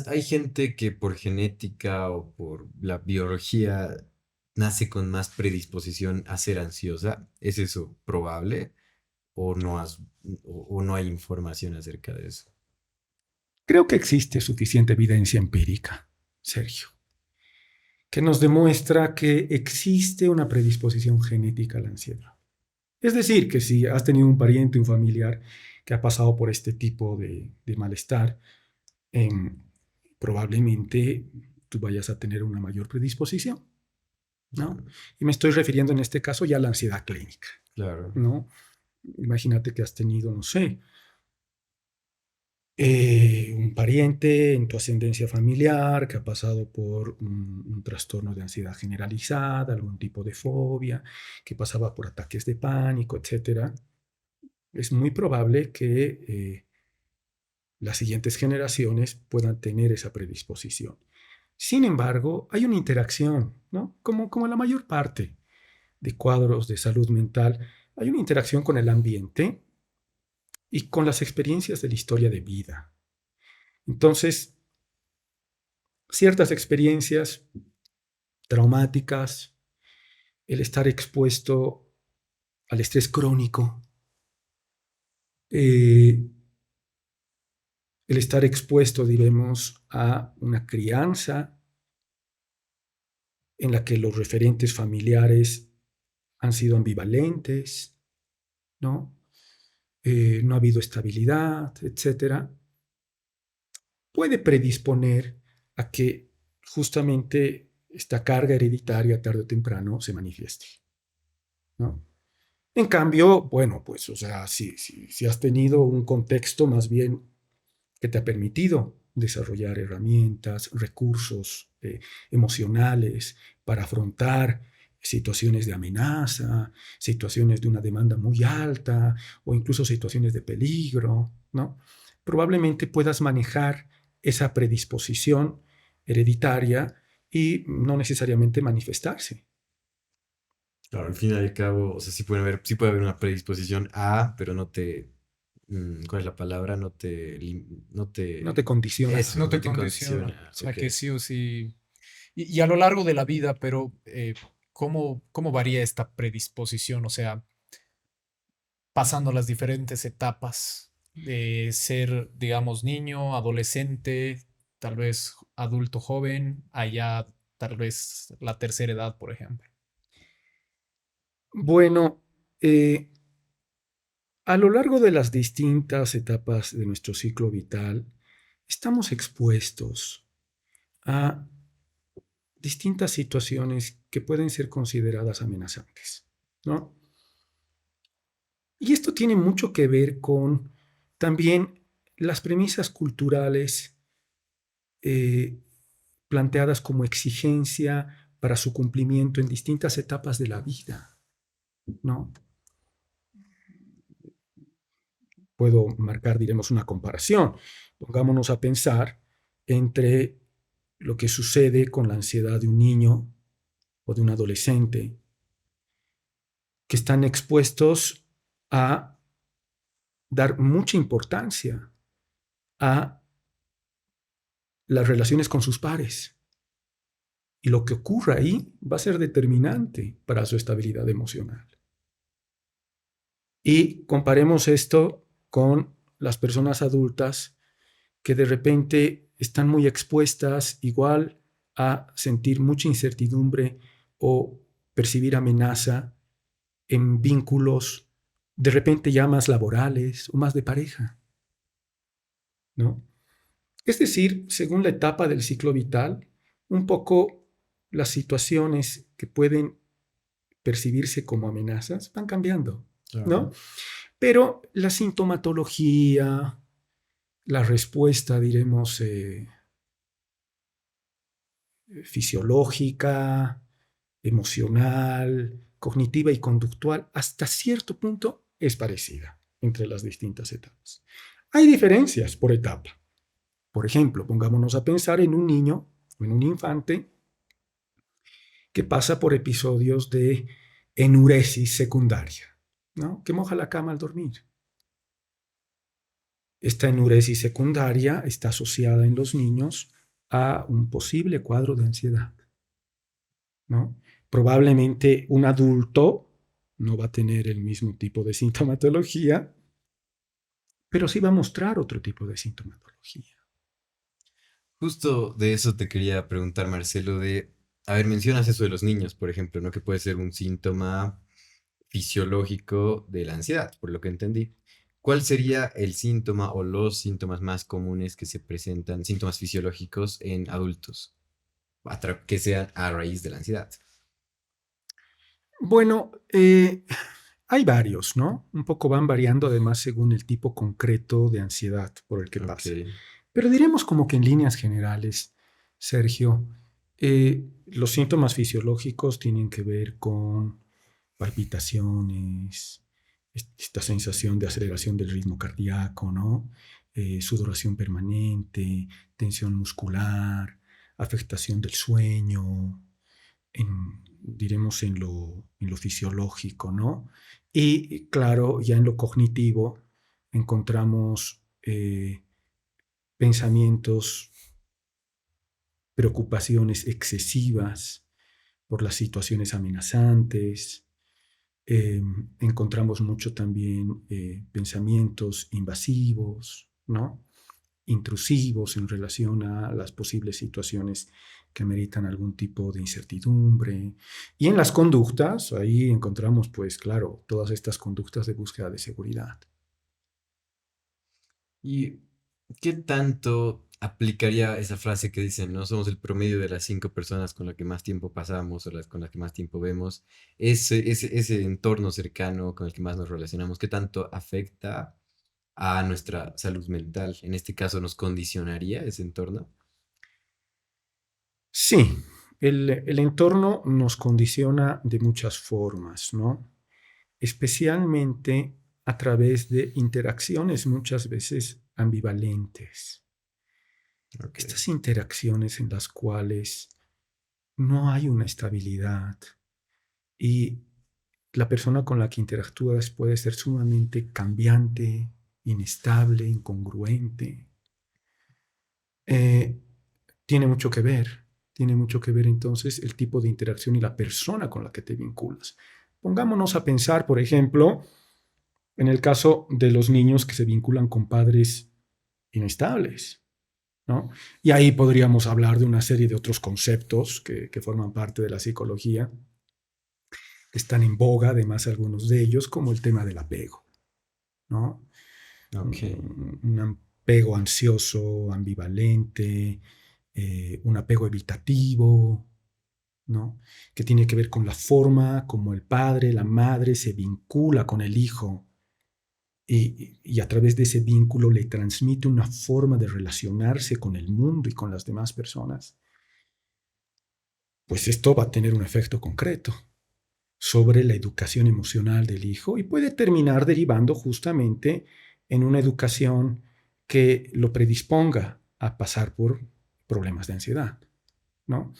hay gente que por genética o por la biología nace con más predisposición a ser ansiosa. ¿Es eso probable o o no hay información acerca de eso? Creo que existe suficiente evidencia empírica, Sergio, que nos demuestra que existe una predisposición genética a la ansiedad. Es decir, que si has tenido un pariente, un familiar que ha pasado por este tipo de malestar, eh, probablemente tú vayas a tener una mayor predisposición, ¿no? Y me estoy refiriendo en este caso ya a la ansiedad clínica, Claro. ¿no? Imagínate que has tenido, no sé, un pariente en tu ascendencia familiar que ha pasado por un trastorno de ansiedad generalizada, algún tipo de fobia, que pasaba por ataques de pánico, etcétera. Es muy probable que las siguientes generaciones puedan tener esa predisposición. Sin embargo, hay una interacción, ¿no? Como en la mayor parte de cuadros de salud mental, hay una interacción con el ambiente y con las experiencias de la historia de vida. Entonces, ciertas experiencias traumáticas, el estar expuesto al estrés crónico, el estar expuesto, diremos, a una crianza en la que los referentes familiares han sido ambivalentes, ¿no? No ha habido estabilidad, etcétera, puede predisponer a que justamente esta carga hereditaria tarde o temprano se manifieste, ¿no? En cambio, bueno, pues, o sea, si has tenido un contexto más bien que te ha permitido desarrollar herramientas, recursos emocionales para afrontar situaciones de amenaza, situaciones de una demanda muy alta o incluso situaciones de peligro, ¿no? Probablemente puedas manejar esa predisposición hereditaria y no necesariamente manifestarse. Claro, al fin y al cabo, o sea, sí puede haber una predisposición a, pero ¿cuál es la palabra? No te condiciona. Eso, No no te te condiciona. condiciona. O sea Ok. que sí o sí. Y a lo largo de la vida, pero ¿cómo varía esta predisposición? O sea, pasando las diferentes etapas de ser, digamos, niño, adolescente, tal vez adulto joven, allá tal vez la tercera edad, por ejemplo. Bueno, eh, a lo largo de las distintas etapas de nuestro ciclo vital, estamos expuestos a distintas situaciones que pueden ser consideradas amenazantes, ¿no? Y esto tiene mucho que ver con también las premisas culturales eh, planteadas como exigencia para su cumplimiento en distintas etapas de la vida, ¿no? Puedo marcar, diremos, una comparación. Pongámonos a pensar entre lo que sucede con la ansiedad de un niño o de un adolescente que están expuestos a dar mucha importancia a las relaciones con sus pares. Y lo que ocurra ahí va a ser determinante para su estabilidad emocional. Y comparemos esto con las personas adultas que de repente están muy expuestas igual a sentir mucha incertidumbre o percibir amenaza en vínculos de repente ya más laborales o más de pareja, ¿no? Es decir, según la etapa del ciclo vital, un poco las situaciones que pueden percibirse como amenazas van cambiando, ¿no? Claro. Pero la sintomatología, la respuesta, diremos, fisiológica, emocional, cognitiva y conductual, hasta cierto punto es parecida entre las distintas etapas. Hay diferencias por etapa. Por ejemplo, pongámonos a pensar en un niño, en un infante, que pasa por episodios de enuresis secundaria, ¿no? Que moja la cama al dormir. Esta enuresis secundaria está asociada en los niños a un posible cuadro de ansiedad, ¿no? Probablemente un adulto no va a tener el mismo tipo de sintomatología, pero sí va a mostrar otro tipo de sintomatología. Justo de eso te quería preguntar, Marcelo, a ver, mencionas eso de los niños, por ejemplo, ¿no? Que puede ser un síntoma fisiológico de la ansiedad, por lo que entendí. ¿Cuál sería el síntoma o los síntomas más comunes que se presentan, síntomas fisiológicos en adultos, que sean a raíz de la ansiedad? Bueno, hay varios, ¿no? Un poco van variando además según el tipo concreto de ansiedad por el que Ok, pasa. Pero diremos como que en líneas generales, Sergio, los síntomas fisiológicos tienen que ver con palpitaciones, esta sensación de aceleración del ritmo cardíaco, ¿no? Sudoración permanente, tensión muscular, afectación del sueño, diremos en lo fisiológico, ¿no? Y claro, ya en lo cognitivo encontramos pensamientos, preocupaciones excesivas por las situaciones amenazantes. Encontramos mucho también pensamientos invasivos, ¿no? Intrusivos en relación a las posibles situaciones que ameritan algún tipo de incertidumbre. Y en las conductas, ahí encontramos, pues claro, todas estas conductas de búsqueda de seguridad. ¿y qué tanto aplicaría esa frase que dicen, no somos el promedio de las 5 personas con las que más tiempo pasamos o las con las que más tiempo vemos? Ese entorno cercano con el que más nos relacionamos, ¿qué tanto afecta a nuestra salud mental? En este caso, ¿nos condicionaría ese entorno? Sí, el entorno nos condiciona de muchas formas, ¿no? Especialmente a través de interacciones muchas veces ambivalentes. Ok. Estas interacciones en las cuales no hay una estabilidad y la persona con la que interactúas puede ser sumamente cambiante, inestable, incongruente. Eh, tiene mucho que ver, tiene mucho que ver entonces el tipo de interacción y la persona con la que te vinculas. Pongámonos a pensar, por ejemplo, en el caso de los niños que se vinculan con padres inestables, ¿no? Y ahí podríamos hablar de una serie de otros conceptos que forman parte de la psicología, que están en boga, además algunos de ellos, como el tema del apego, ¿no? Ok. Un apego ansioso, ambivalente, un apego evitativo, ¿no? Que tiene que ver con la forma como el padre, la madre se vincula con el hijo y a través de ese vínculo le transmite una forma de relacionarse con el mundo y con las demás personas. Pues esto va a tener un efecto concreto sobre la educación emocional del hijo y puede terminar derivando justamente en una educación que lo predisponga a pasar por problemas de ansiedad, ¿no?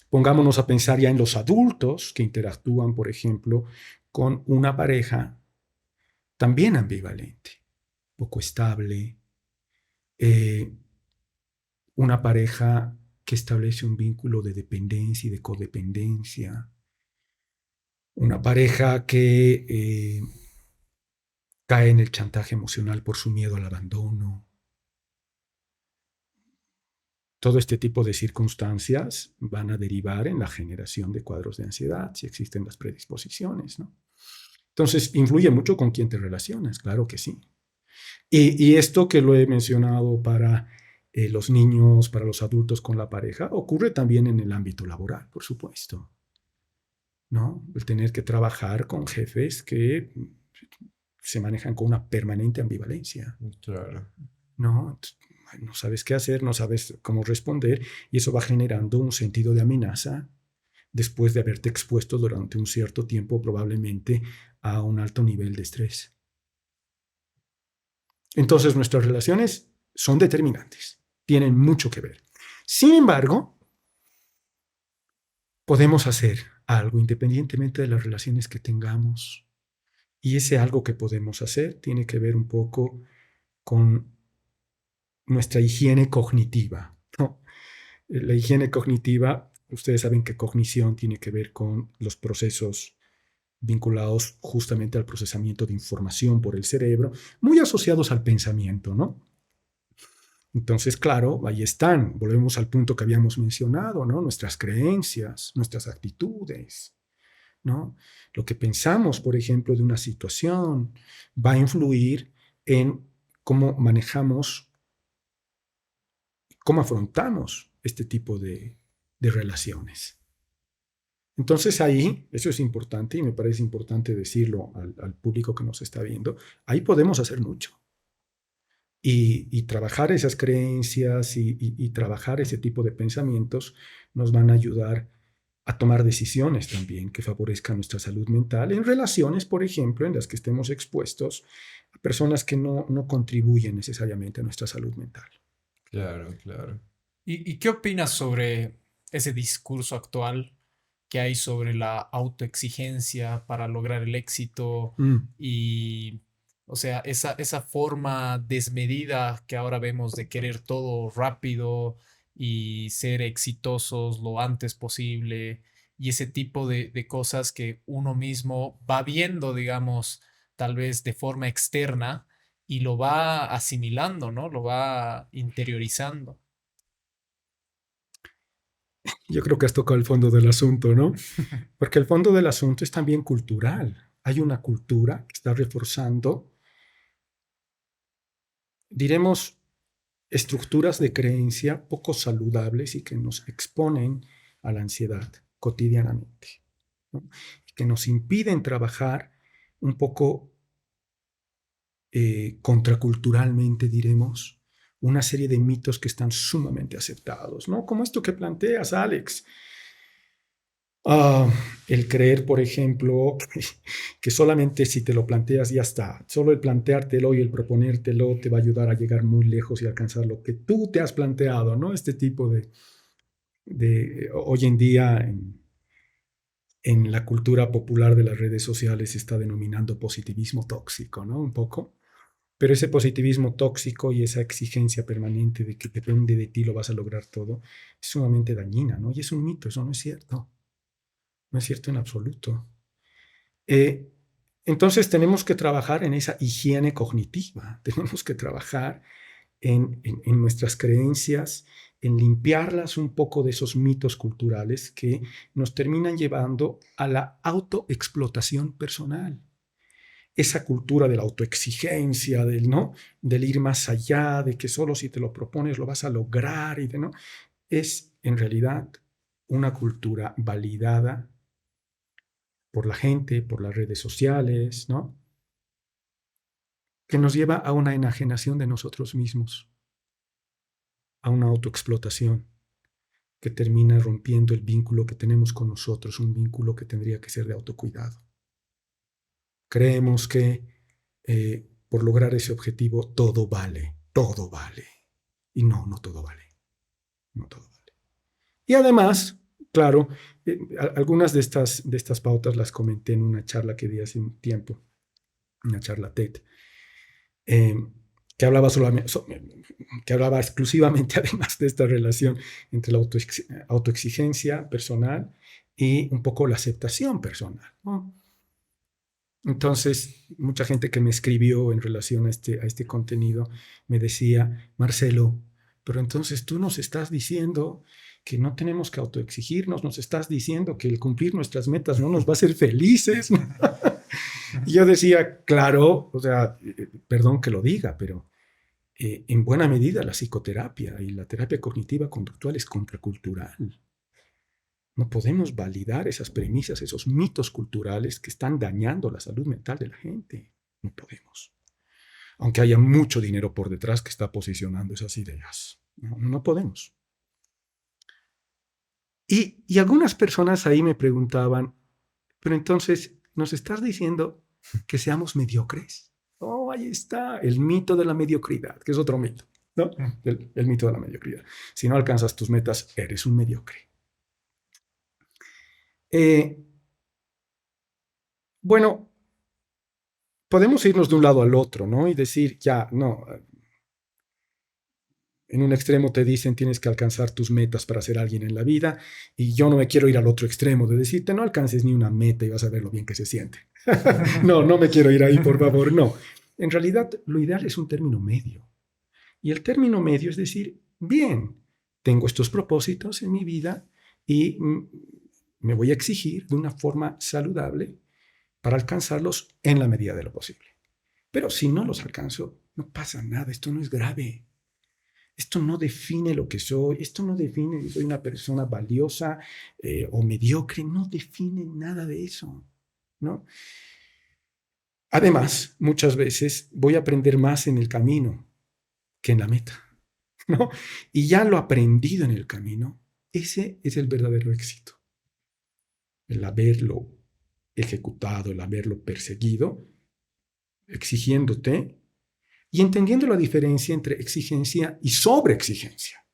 Pongámonos a pensar ya en los adultos que interactúan, por ejemplo, con una pareja también ambivalente, poco estable, eh, una pareja que establece un vínculo de dependencia y de codependencia, una pareja que cae en el chantaje emocional por su miedo al abandono. todo este tipo de circunstancias van a derivar en la generación de cuadros de ansiedad, si existen las predisposiciones, ¿no? Entonces, influye mucho con quién te relacionas, claro que sí. Y esto que lo he mencionado para los niños, para los adultos con la pareja, ocurre también en el ámbito laboral, por supuesto, ¿no? El tener que trabajar con jefes que se manejan con una permanente ambivalencia, Claro. ¿no? No sabes qué hacer, no sabes cómo responder, y eso va generando un sentido de amenaza después de haberte expuesto durante un cierto tiempo probablemente a un alto nivel de estrés. Entonces nuestras relaciones son determinantes, tienen mucho que ver. Sin embargo, podemos hacer algo independientemente de las relaciones que tengamos, y ese algo que podemos hacer tiene que ver un poco con nuestra higiene cognitiva, ¿no? La higiene cognitiva, ustedes saben que cognición tiene que ver con los procesos vinculados justamente al procesamiento de información por el cerebro, muy asociados al pensamiento, ¿no? Entonces, claro, ahí están, volvemos al punto que habíamos mencionado, ¿no? Nuestras creencias, nuestras actitudes, ¿no? Lo que pensamos, por ejemplo, de una situación va a influir en cómo manejamos, cómo afrontamos este tipo de relaciones. Entonces ahí, eso es importante y me parece importante decirlo al público que nos está viendo, ahí podemos hacer mucho. Y trabajar esas creencias y trabajar ese tipo de pensamientos nos van a ayudar a tomar decisiones también que favorezcan nuestra salud mental en relaciones, por ejemplo, en las que estemos expuestos a personas que no contribuyen necesariamente a nuestra salud mental. Claro, claro. ¿Y qué opinas sobre ese discurso actual que hay sobre la autoexigencia para lograr el éxito y, o sea, esa forma desmedida que ahora vemos de querer todo rápido y ser exitosos lo antes posible y ese tipo de cosas que uno mismo va viendo, digamos, tal vez de forma externa y lo va asimilando, ¿no? Lo va interiorizando. Yo creo que has tocado el fondo del asunto, ¿no? Porque el fondo del asunto es también cultural. Hay una cultura que está reforzando, diremos, estructuras de creencia poco saludables y que nos exponen a la ansiedad cotidianamente, ¿no? Que nos impiden trabajar un poco contraculturalmente, diremos, una serie de mitos que están sumamente aceptados, ¿no? Como esto que planteas, Alex. Uh, el creer, por ejemplo, que solamente si te lo planteas ya está. Solo el planteártelo y el proponértelo te va a ayudar a llegar muy lejos y alcanzar lo que tú te has planteado, ¿no? Este tipo de hoy en día en la cultura popular de las redes sociales se está denominando positivismo tóxico, ¿no? Un poco. Pero ese positivismo tóxico y esa exigencia permanente de que depende de ti lo vas a lograr todo es sumamente dañina, ¿no? Y es un mito, eso no es cierto. No es cierto en absoluto. Eh, entonces tenemos que trabajar en esa higiene cognitiva, tenemos que trabajar en nuestras creencias, en limpiarlas un poco de esos mitos culturales que nos terminan llevando a la autoexplotación personal. Esa cultura de la autoexigencia, ¿no? Del ir más allá, de que solo si te lo propones lo vas a lograr, ¿no? Es en realidad una cultura validada por la gente, por las redes sociales, ¿no? Que nos lleva a una enajenación de nosotros mismos, a una autoexplotación que termina rompiendo el vínculo que tenemos con nosotros, un vínculo que tendría que ser de autocuidado. Creemos que por lograr ese objetivo todo vale, todo vale. Y no todo vale, no todo vale. Y además, claro, algunas de estas pautas las comenté en una charla que di hace un tiempo, una charla TED, que hablaba exclusivamente, además de esta relación entre la autoexigencia personal y un poco la aceptación personal, ¿no? Entonces, mucha gente que me escribió en relación a este contenido me decía, Marcelo, pero entonces tú nos estás diciendo que no tenemos que autoexigirnos, nos estás diciendo que el cumplir nuestras metas no nos va a hacer felices. Y yo decía, claro, o sea, perdón que lo diga, pero en buena medida la psicoterapia y la terapia cognitiva conductual es contracultural. No podemos validar esas premisas, esos mitos culturales que están dañando la salud mental de la gente. No podemos. Aunque haya mucho dinero por detrás que está posicionando esas ideas. No podemos. Y algunas personas ahí me preguntaban, pero entonces, ¿nos estás diciendo que seamos mediocres? Oh, ahí está, el mito de la mediocridad, que es otro mito, ¿no? El mito de la mediocridad. Si no alcanzas tus metas, eres un mediocre. Bueno, podemos irnos de un lado al otro, ¿no? Y decir, ya, no. En un extremo te dicen tienes que alcanzar tus metas para ser alguien en la vida, y yo no me quiero ir al otro extremo de decirte no alcances ni una meta y vas a ver lo bien que se siente. No me quiero ir ahí, por favor, no. En realidad, lo ideal es un término medio. Y el término medio es decir, bien, tengo estos propósitos en mi vida y me voy a exigir de una forma saludable para alcanzarlos en la medida de lo posible. Pero si no los alcanzo, no pasa nada, esto no es grave. Esto no define lo que soy, esto no define si soy una persona valiosa o mediocre, no define nada de eso, ¿no? Además, muchas veces voy a aprender más en el camino que en la meta, ¿no? Y ya lo aprendido en el camino, ese es el verdadero éxito. El haberlo ejecutado, el haberlo perseguido, exigiéndote y entendiendo la diferencia entre exigencia y sobreexigencia.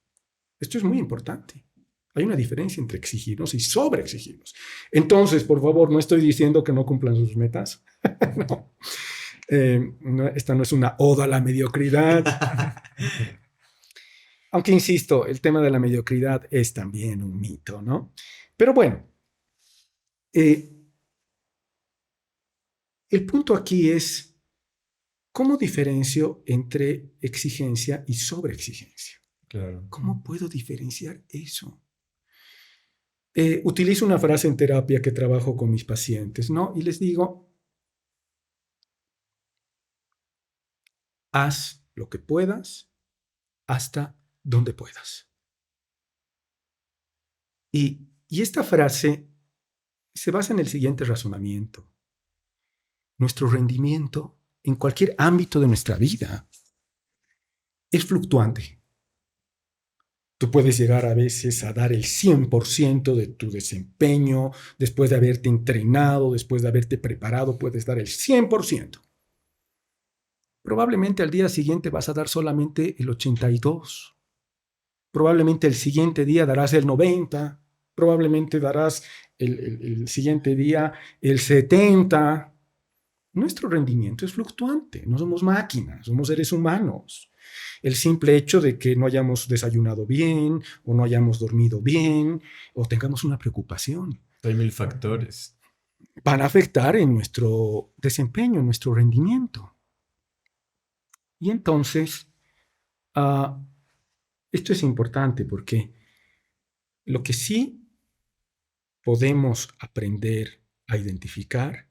Esto es muy importante. Hay una diferencia entre exigirnos y sobreexigirnos. Entonces, por favor, no estoy diciendo que no cumplan sus metas. No. Esta no es una oda a la mediocridad. Aunque, insisto, el tema de la mediocridad es también un mito, ¿no? Pero bueno, el punto aquí es ¿cómo diferencio entre exigencia y sobreexigencia? Claro. ¿Cómo puedo diferenciar eso? Utilizo una frase en terapia que trabajo con mis pacientes, ¿no? Y les digo, haz lo que puedas hasta donde puedas. Y esta frase se basa en el siguiente razonamiento. Nuestro rendimiento en cualquier ámbito de nuestra vida es fluctuante. Tú puedes llegar a veces a dar el 100% de tu desempeño, después de haberte entrenado, después de haberte preparado, puedes dar el 100%. Probablemente al día siguiente vas a dar solamente el 82%. Probablemente el siguiente día darás el 90%. Probablemente darás el siguiente día el 70%. Nuestro rendimiento es fluctuante, no somos máquinas, somos seres humanos. El simple hecho de que no hayamos desayunado bien, o no hayamos dormido bien, o tengamos una preocupación, Hay mil factores. van a afectar en nuestro desempeño, en nuestro rendimiento. Y entonces, esto es importante porque lo que sí podemos aprender a identificar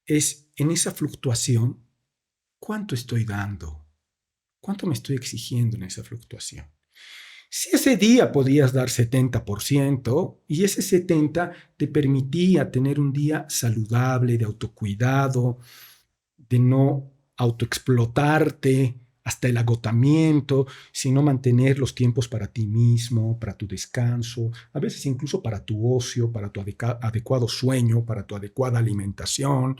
es en esa fluctuación, ¿cuánto estoy dando? ¿Cuánto me estoy exigiendo en esa fluctuación? Si ese día podías dar 70% y ese 70% te permitía tener un día saludable, de autocuidado, de no autoexplotarte hasta el agotamiento, sino mantener los tiempos para ti mismo, para tu descanso, a veces incluso para tu ocio, para tu adecuado sueño, para tu adecuada alimentación.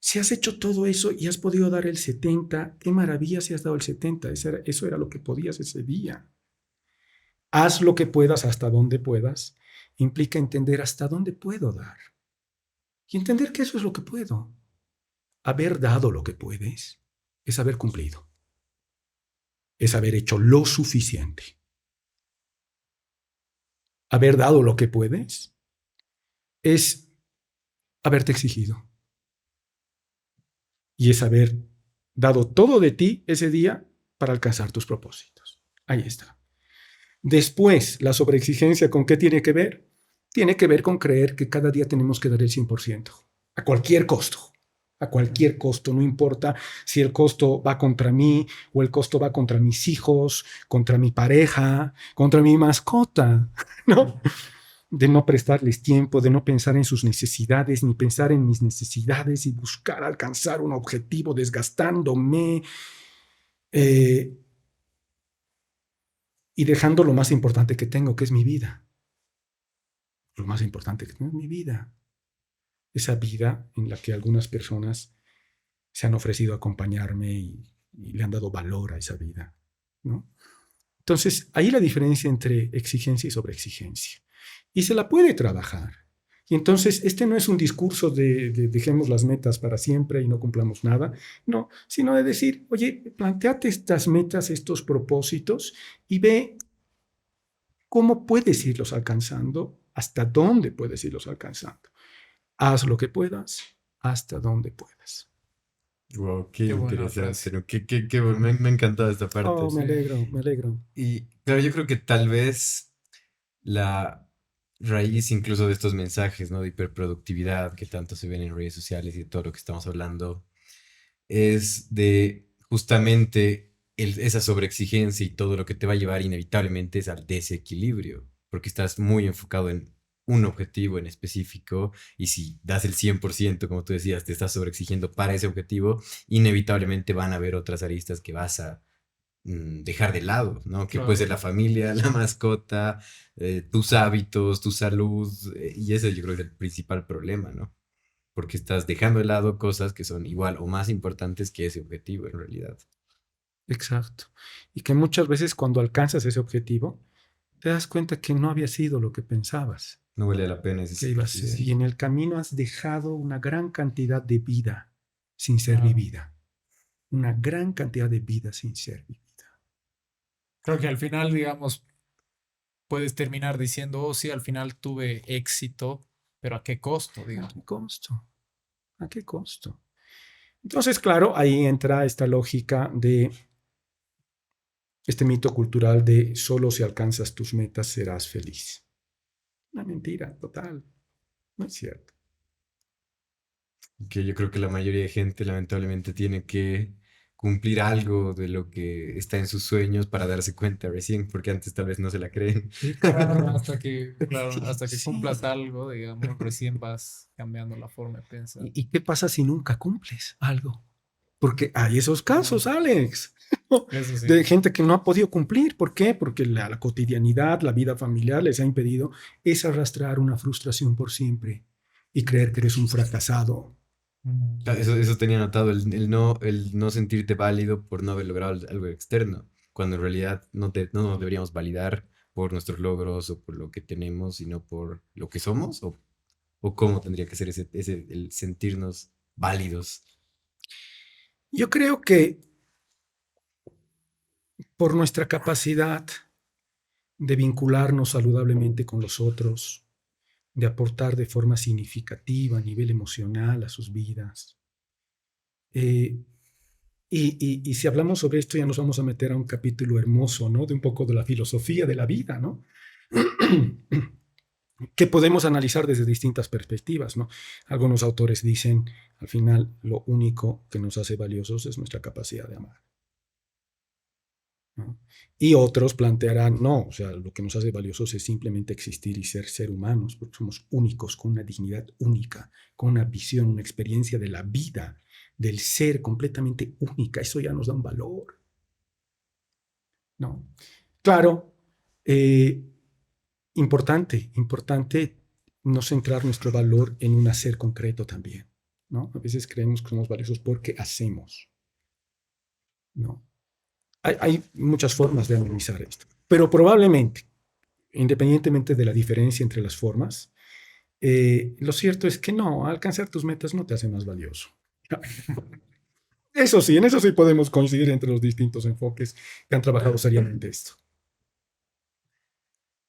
Si has hecho todo eso y has podido dar el 70%, qué maravilla si has dado el 70%. Eso era lo que podías ese día. Haz lo que puedas hasta donde puedas. Implica entender hasta dónde puedo dar. Y entender que eso es lo que puedo. Haber dado lo que puedes es haber cumplido. Es haber hecho lo suficiente. Haber dado lo que puedes es haberte exigido. Y es haber dado todo de ti ese día para alcanzar tus propósitos. Ahí está. Después, la sobreexigencia, ¿con qué tiene que ver? Tiene que ver con creer que cada día tenemos que dar el 100%, a cualquier costo. A cualquier costo, no importa si el costo va contra mí o el costo va contra mis hijos, contra mi pareja, contra mi mascota, ¿no? De no prestarles tiempo, de no pensar en sus necesidades, ni pensar en mis necesidades y buscar alcanzar un objetivo desgastándome y dejando lo más importante que tengo, que es mi vida. Lo más importante que tengo es mi vida. Esa vida en la que algunas personas se han ofrecido a acompañarme y le han dado valor a esa vida, ¿no? Entonces, ahí la diferencia entre exigencia y sobreexigencia. Y se la puede trabajar. Y entonces, este no es un discurso de dejemos las metas para siempre y no cumplamos nada, no, sino de decir, oye, plantéate estas metas, estos propósitos y ve cómo puedes irlos alcanzando, hasta dónde puedes irlos alcanzando. Haz lo que puedas, hasta donde puedas. Wow, qué Qué buena interesante, frase. ¿no? Me ha encantado esta parte. Oh, me Sí. alegro, me alegro. Y claro, yo creo que tal vez la raíz incluso de estos mensajes, ¿no? De hiperproductividad que tanto se ven en redes sociales y de todo lo que estamos hablando, es de justamente esa sobreexigencia y todo lo que te va a llevar inevitablemente es al desequilibrio, porque estás muy enfocado en un objetivo en específico y si das el 100%, como tú decías, te estás sobreexigiendo para ese objetivo, inevitablemente van a haber otras aristas que vas a dejar de lado, ¿no? Que puede Claro. ser la familia, la mascota, tus hábitos, tu salud, y ese yo creo que es el principal problema, ¿no? Porque estás dejando de lado cosas que son igual o más importantes que ese objetivo en realidad. Exacto. Y que muchas veces cuando alcanzas ese objetivo, te das cuenta que no había sido lo que pensabas No vale la pena ese que iba a ser. Y sacrificio. en el camino has dejado una gran cantidad de vida sin ser Claro. vivida. Una gran cantidad de vida sin ser vivida. Creo que al final, digamos, puedes terminar diciendo, oh, sí, al final tuve éxito, pero ¿a qué costo, ¿A digamos? qué costo? ¿A qué costo? Entonces, claro, ahí entra esta lógica de este mito cultural de solo si alcanzas tus metas serás feliz. Una mentira total. No es cierto. Que yo creo que la mayoría de gente lamentablemente tiene que cumplir algo de lo que está en sus sueños para darse cuenta recién, porque antes tal vez no se la creen. Claro, claro, Sí, hasta que sí. cumplas algo, digamos, recién vas cambiando la forma de pensar. ¿Y qué pasa si nunca cumples algo? Porque hay esos Claro, casos, Alex, eso sí. de gente que no ha podido cumplir. ¿Por qué? Porque la cotidianidad, la vida familiar les ha impedido es arrastrar una frustración por siempre y creer que eres un fracasado. Eso tenía notado, el no sentirte válido por no haber logrado algo externo, cuando en realidad no nos deberíamos validar por nuestros logros o por lo que tenemos, sino por lo que somos o cómo tendría que ser el sentirnos válidos. Yo creo que por nuestra capacidad de vincularnos saludablemente con los otros, de aportar de forma significativa a nivel emocional a sus vidas. Eh, y si hablamos sobre esto, ya nos vamos a meter a un capítulo hermoso, ¿no? De un poco de la filosofía de la vida, ¿no? Que podemos analizar desde distintas perspectivas, ¿no? Algunos autores dicen, al final, lo único que nos hace valiosos es nuestra capacidad de amar, ¿no? Y otros plantearán, no, o sea, lo que nos hace valiosos es simplemente existir y ser humanos, porque somos únicos, con una dignidad única, con una visión, una experiencia de la vida, del ser completamente única. Eso ya nos da un valor, ¿no? Claro, eh, importante no centrar nuestro valor en un hacer concreto también, ¿no? A veces creemos que somos valiosos porque hacemos, ¿no? Hay muchas formas de analizar esto, pero probablemente, independientemente de la diferencia entre las formas, lo cierto es que no, alcanzar tus metas no te hace más valioso. Eso sí, en eso sí podemos coincidir entre los distintos enfoques que han trabajado seriamente esto.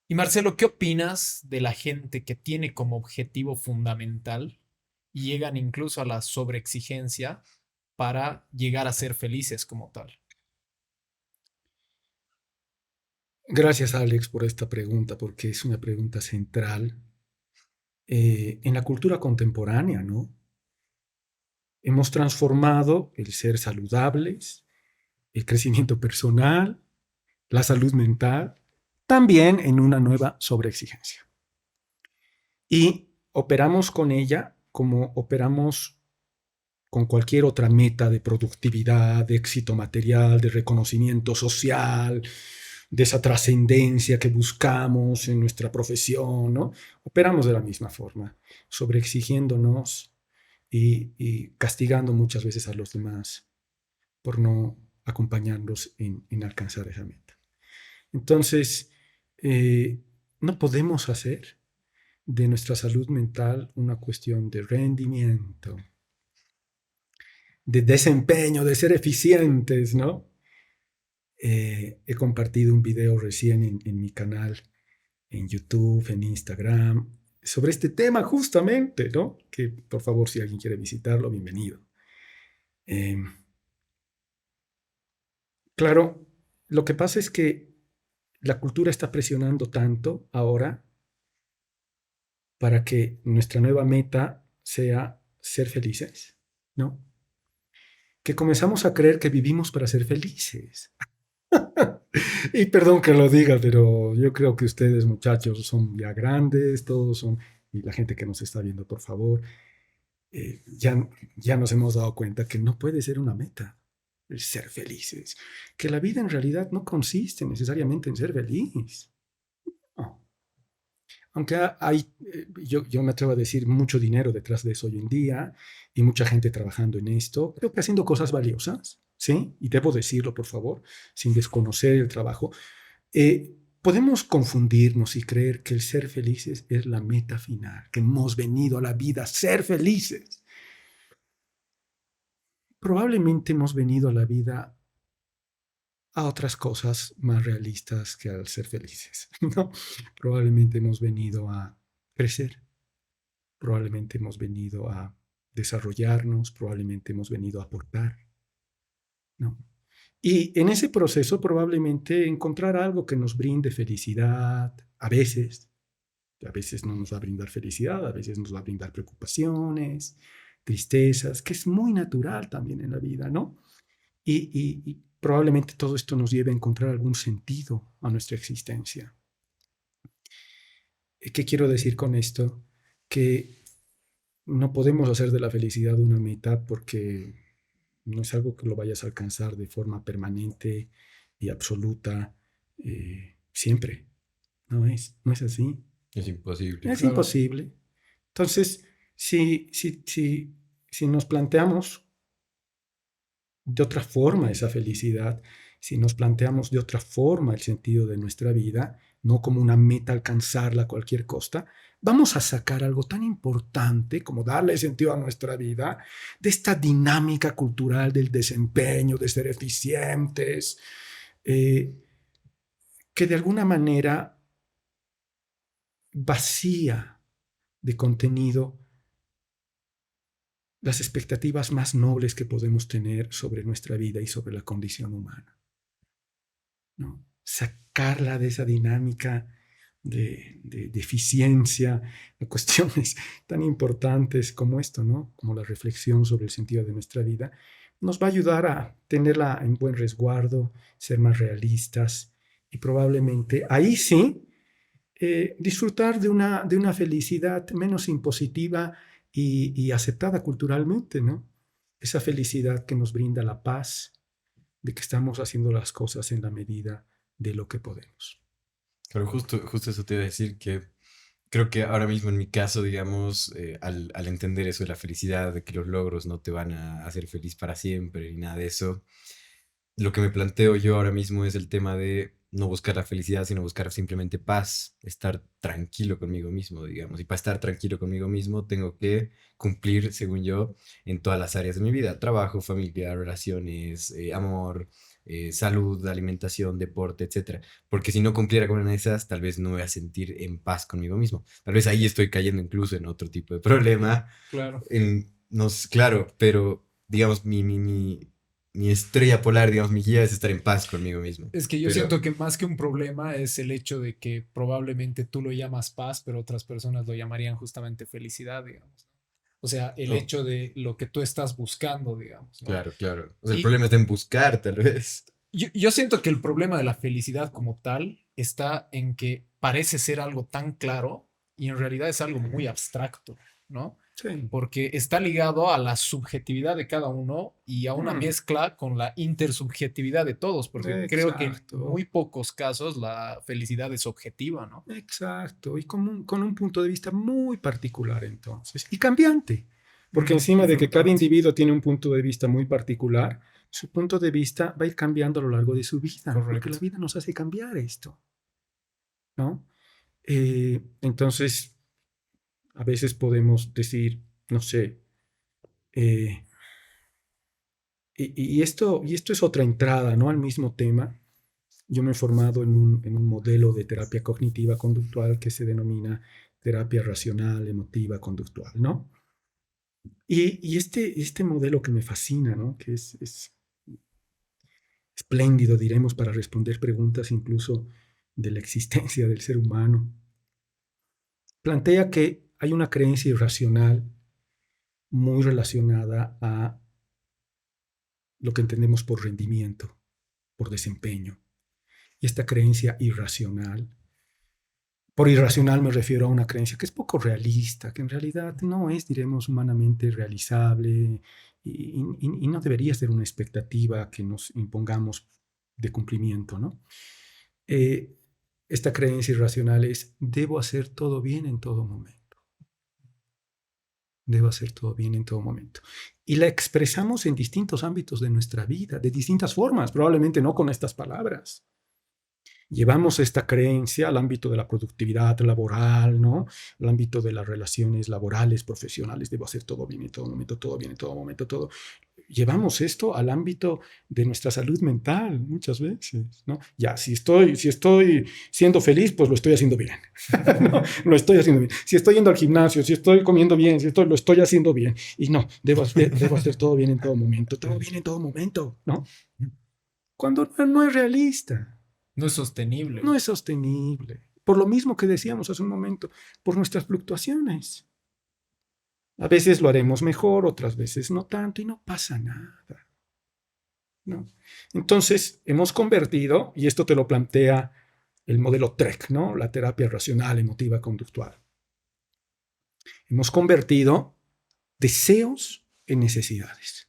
Y Marcelo, ¿qué opinas de la gente que tiene como objetivo fundamental y llegan incluso a la sobreexigencia para llegar a ser felices como tal? Gracias, Alex, por esta pregunta, porque es una pregunta central en la cultura contemporánea, ¿no? Hemos transformado el ser saludables, el crecimiento personal, la salud mental, también en una nueva sobreexigencia. Y operamos con ella como operamos con cualquier otra meta de productividad, de éxito material, de reconocimiento social, de esa trascendencia que buscamos en nuestra profesión, ¿no? Operamos de la misma forma, sobreexigiéndonos y castigando muchas veces a los demás por no acompañarlos en alcanzar esa meta. Entonces, no podemos hacer de nuestra salud mental una cuestión de rendimiento, de desempeño, de ser eficientes, ¿no? He compartido un video recién en mi canal, en YouTube, en Instagram, sobre este tema justamente, ¿no? Que por favor, si alguien quiere visitarlo, bienvenido. Eh, claro, lo que pasa es que la cultura está presionando tanto ahora para que nuestra nueva meta sea ser felices, ¿no? Que comenzamos a creer que vivimos para ser felices. Y perdón que lo diga, pero yo creo que ustedes, muchachos, son ya grandes, todos son, y la gente que nos está viendo, por favor, ya nos hemos dado cuenta que no puede ser una meta el ser felices, que la vida en realidad no consiste necesariamente en ser feliz. No. Aunque hay, yo me atrevo a decir, mucho dinero detrás de eso hoy en día y mucha gente trabajando en esto, creo que haciendo cosas valiosas, ¿sí? Y debo decirlo, por favor, sin desconocer el trabajo. Podemos confundirnos y creer que el ser felices es la meta final, que hemos venido a la vida a ser felices. Probablemente hemos venido a la vida a otras cosas más realistas que al ser felices, ¿no? Probablemente hemos venido a crecer, probablemente hemos venido a desarrollarnos, probablemente hemos venido a aportar, ¿no? Y en ese proceso probablemente encontrar algo que nos brinde felicidad, a veces no nos va a brindar felicidad, a veces nos va a brindar preocupaciones, tristezas, que es muy natural también en la vida, ¿no? Y probablemente todo esto nos lleve a encontrar algún sentido a nuestra existencia. ¿Qué quiero decir con esto? Que no podemos hacer de la felicidad una meta porque no es algo que lo vayas a alcanzar de forma permanente y absoluta siempre. No es así. Es imposible. Es imposible. Entonces, si nos planteamos de otra forma esa felicidad, si nos planteamos de otra forma el sentido de nuestra vida, no como una meta alcanzarla a cualquier costa, vamos a sacar algo tan importante como darle sentido a nuestra vida de esta dinámica cultural del desempeño, de ser eficientes, que de alguna manera vacía de contenido las expectativas más nobles que podemos tener sobre nuestra vida y sobre la condición humana, ¿no? Sacarla de esa dinámica de eficiencia a cuestiones tan importantes como esto, ¿no? Como la reflexión sobre el sentido de nuestra vida, nos va a ayudar a tenerla en buen resguardo, ser más realistas y probablemente ahí sí disfrutar de una felicidad menos impositiva y aceptada culturalmente, ¿no? Esa felicidad que nos brinda la paz de que estamos haciendo las cosas en la medida de lo que podemos. Pero justo eso te iba a decir que creo que ahora mismo en mi caso, digamos, al entender eso de la felicidad, de que los logros no te van a hacer feliz para siempre ni nada de eso, lo que me planteo yo ahora mismo es el tema de no buscar la felicidad, sino buscar simplemente paz, estar tranquilo conmigo mismo, digamos. Y para estar tranquilo conmigo mismo tengo que cumplir, según yo, en todas las áreas de mi vida: trabajo, familia, relaciones, amor, salud, alimentación, deporte, etcétera. Porque si no cumpliera con una de esas, tal vez no me voy a sentir en paz conmigo mismo. Tal vez ahí estoy cayendo incluso en otro tipo de problema. Claro. No, claro, pero digamos, mi mi estrella polar, digamos, mi guía es estar en paz conmigo mismo. Es que yo Pero, siento que más que un problema es el hecho de que probablemente tú lo llamas paz, pero otras personas lo llamarían justamente felicidad, digamos. O sea, el oh, hecho de lo que tú estás buscando, digamos, ¿no? claro, claro. O sea, el Y problema está en buscar, tal vez. yo siento que el problema de la felicidad como tal está en que parece ser algo tan claro y en realidad es algo muy abstracto, ¿no? Sí. Porque está ligado a la subjetividad de cada uno y a una Mm, mezcla con la intersubjetividad de todos, porque creo que en exacto. muy pocos casos la felicidad es objetiva, ¿no? Exacto, y con un punto de vista muy particular entonces, y cambiante, porque Ujú, encima de que cada fluctuante. individuo tiene un punto de vista muy particular, su punto de vista va a ir cambiando a lo largo de su vida, porque la Correcto. vida nos hace cambiar esto, ¿no? Entonces, a veces podemos decir, no sé, eh, y esto es otra entrada, ¿no? Al mismo tema. Yo me he formado en un modelo de terapia cognitiva conductual que se denomina terapia racional, emotiva, conductual, ¿no? Y este modelo que me fascina, ¿no? Que es espléndido, diremos, para responder preguntas incluso de la existencia del ser humano, plantea que hay una creencia irracional muy relacionada a lo que entendemos por rendimiento, por desempeño. Y esta creencia irracional, por irracional me refiero a una creencia que es poco realista, que en realidad no es, diremos, humanamente realizable y no debería ser una expectativa que nos impongamos de cumplimiento, ¿no? Eh, esta creencia irracional es, debo hacer todo bien en todo momento. Debo hacer todo bien en todo momento. Y la expresamos en distintos ámbitos de nuestra vida, de distintas formas, probablemente no con estas palabras. Llevamos esta creencia al ámbito de la productividad laboral, ¿no? Al ámbito de las relaciones laborales, profesionales, debo hacer todo bien en todo momento, todo bien en todo momento, todo. Llevamos esto al ámbito de nuestra salud mental muchas veces, ¿no? Ya, si estoy siendo feliz, pues lo estoy haciendo bien. No, lo estoy haciendo bien. Si estoy yendo al gimnasio, si estoy comiendo bien, lo estoy haciendo bien. Y no, debo hacer todo bien en todo bien en todo momento, ¿no? Cuando no es realista. No es sostenible. No es sostenible. Por lo mismo que decíamos hace un momento, por nuestras fluctuaciones. A veces lo haremos mejor, otras veces no tanto y no pasa nada, ¿no? Entonces, hemos convertido, y esto te lo plantea el modelo TREC, ¿no? La terapia racional, emotiva, conductual. Hemos convertido deseos en necesidades.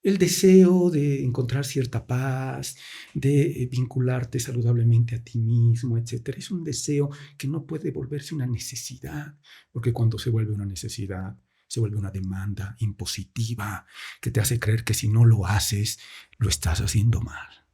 El deseo de encontrar cierta paz, de vincularte saludablemente a ti mismo, etcétera, es un deseo que no puede volverse una necesidad, porque cuando se vuelve una necesidad, se vuelve una demanda impositiva que te hace creer que si no lo haces, lo estás haciendo mal,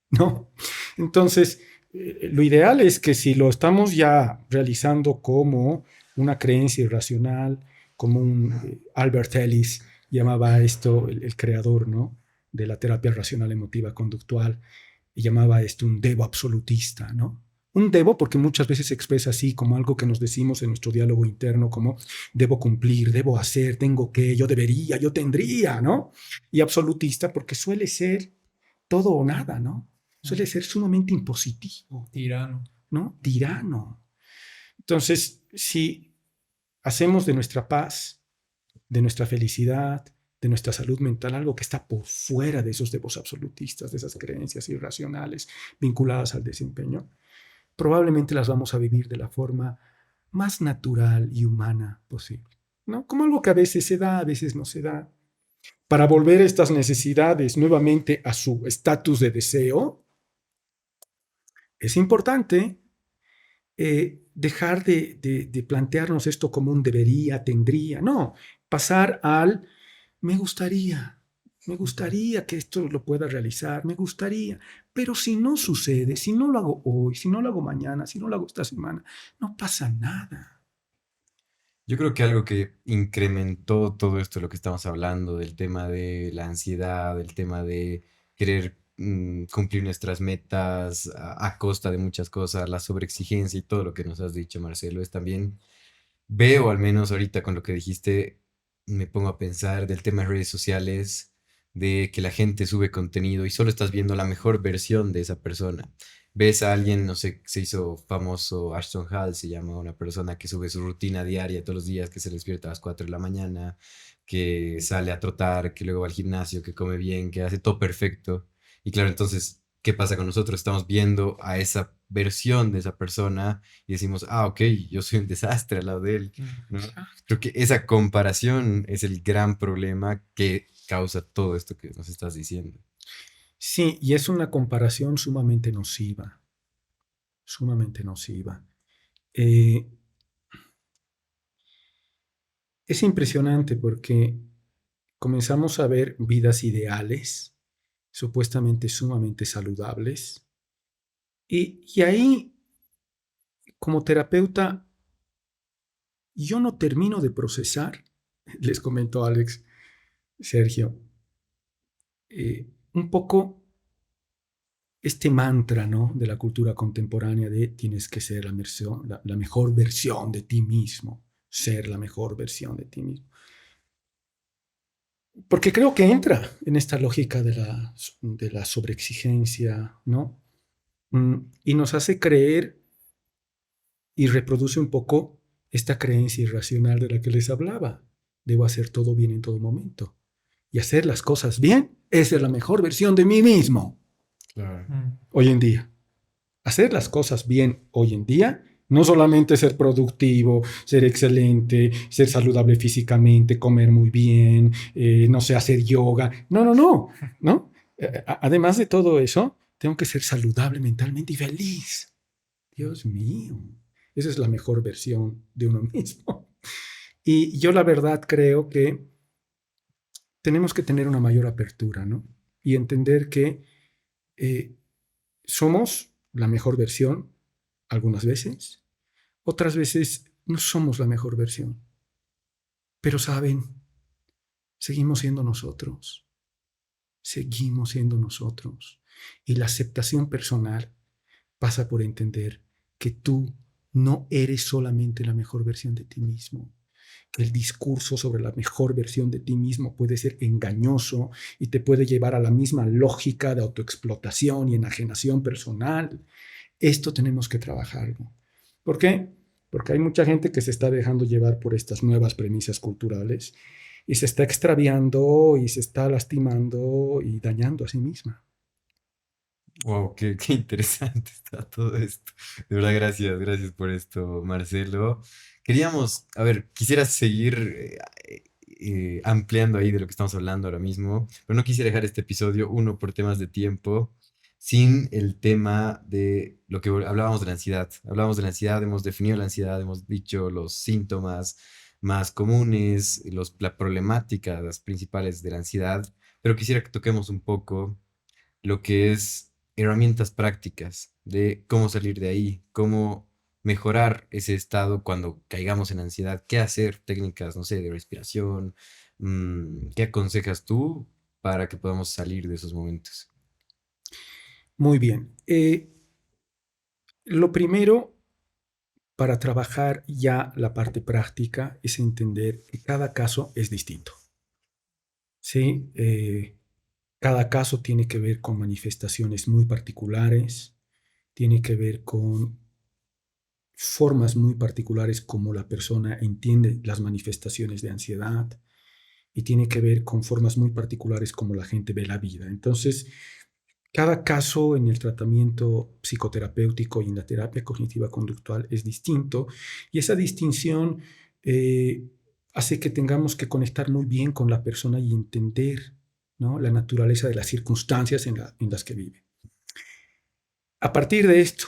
¿no? Entonces, lo ideal es que si lo estamos ya realizando como una creencia irracional, como un Albert Ellis llamaba esto, el creador, ¿no? De la terapia racional emotiva conductual, y llamaba esto un debo absolutista, ¿no? Un debo porque muchas veces se expresa así como algo que nos decimos en nuestro diálogo interno, como debo cumplir, debo hacer, tengo que, yo debería, yo tendría, ¿no? Y absolutista porque suele ser todo o nada, ¿no? Suele ser sumamente impositivo, Tirano. ¿no? Tirano. Entonces, si hacemos de nuestra paz, de nuestra felicidad, de nuestra salud mental, algo que está por fuera de esos devos absolutistas, de esas creencias irracionales vinculadas al desempeño, probablemente las vamos a vivir de la forma más natural y humana posible, ¿no? Como algo que a veces se da, a veces no se da. Para volver estas necesidades nuevamente a su estatus de deseo, es importante dejar de plantearnos esto como un debería, tendría, no, pasar al me gustaría que esto lo pueda realizar, me gustaría, pero si no sucede, si no lo hago hoy, si no lo hago mañana, si no lo hago esta semana, no pasa nada. Yo creo que algo que incrementó todo esto, lo que estamos hablando, del tema de la ansiedad, del tema de querer cumplir nuestras metas a costa de muchas cosas, la sobreexigencia y todo lo que nos has dicho, Marcelo, es también, veo al menos ahorita con lo que dijiste, me pongo a pensar del tema de redes sociales, de que la gente sube contenido y solo estás viendo la mejor versión de esa persona. Ves a alguien, no sé, se hizo famoso, Ashton Hall se llama, una persona que sube su rutina diaria todos los días, que se despierta a las 4 de la mañana, que sale a trotar, que luego va al gimnasio, que come bien, que hace todo perfecto. Y claro, entonces, ¿qué pasa con nosotros? Estamos viendo a esa versión de esa persona y decimos, ah, ok, yo soy un desastre al lado de él, ¿no? Creo que esa comparación es el gran problema que causa todo esto que nos estás diciendo. Sí, y es una comparación sumamente nociva, sumamente nociva. Eh, es impresionante porque comenzamos a ver vidas ideales, supuestamente sumamente saludables, y ahí, como terapeuta, yo no termino de procesar, les comentó Alex, Sergio, un poco este mantra, ¿no?, de la cultura contemporánea de tienes que ser la mejor versión de ti mismo, ser la mejor versión de ti mismo. Porque creo que entra en esta lógica de la sobreexigencia, ¿no? Y nos hace creer y reproduce un poco esta creencia irracional de la que les hablaba. Debo hacer todo bien en todo momento. Y hacer las cosas bien es ser la mejor versión de mí mismo. Claro. Hoy en día. Hacer las cosas bien hoy en día, no solamente ser productivo, ser excelente, ser saludable físicamente, comer muy bien, no sé, hacer yoga. No, no, no, ¿no? Además de todo eso, tengo que ser saludable mentalmente y feliz. Dios mío, esa es la mejor versión de uno mismo. Y yo la verdad creo que tenemos que tener una mayor apertura, ¿no? Y entender que eh, somos la mejor versión algunas veces, otras veces no somos la mejor versión. Pero saben, seguimos siendo nosotros, seguimos siendo nosotros. Y la aceptación personal pasa por entender que tú no eres solamente la mejor versión de ti mismo. El discurso sobre la mejor versión de ti mismo puede ser engañoso y te puede llevar a la misma lógica de autoexplotación y enajenación personal. Esto tenemos que trabajarlo. ¿Por qué? Porque hay mucha gente que se está dejando llevar por estas nuevas premisas culturales y se está extraviando y se está lastimando y dañando a sí misma. Wow, qué interesante está todo esto. De verdad, gracias por esto, Marcelo. Queríamos, a ver, quisiera seguir ampliando ahí de lo que estamos hablando ahora mismo, pero no quisiera dejar este episodio, uno, por temas de tiempo, sin el tema de lo que hablábamos de la ansiedad. Hablábamos de la ansiedad, hemos definido la ansiedad, hemos dicho los síntomas más comunes, la problemática, las principales de la ansiedad, pero quisiera que toquemos un poco lo que es herramientas prácticas de cómo salir de ahí, cómo mejorar ese estado cuando caigamos en ansiedad, qué hacer, técnicas, no sé, de respiración, ¿qué aconsejas tú para que podamos salir de esos momentos? Muy bien. Lo primero para trabajar ya la parte práctica es entender que cada caso es distinto. ¿Sí? Cada caso tiene que ver con manifestaciones muy particulares, tiene que ver con formas muy particulares como la persona entiende las manifestaciones de ansiedad y tiene que ver con formas muy particulares como la gente ve la vida. Entonces, cada caso en el tratamiento psicoterapéutico y en la terapia cognitiva conductual es distinto y esa distinción eh, hace que tengamos que conectar muy bien con la persona y entender, ¿no?, la naturaleza de las circunstancias en las que vive. A partir de esto,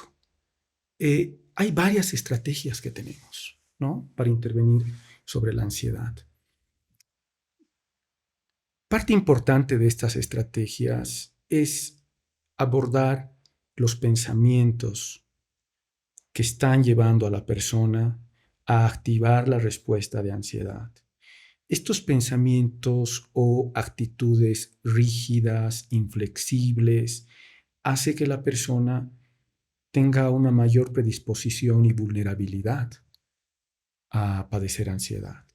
hay varias estrategias que tenemos, ¿no?, para intervenir sobre la ansiedad. Parte importante de estas estrategias es abordar los pensamientos que están llevando a la persona a activar la respuesta de ansiedad. Estos pensamientos o actitudes rígidas, inflexibles, hace que la persona tenga una mayor predisposición y vulnerabilidad a padecer ansiedad.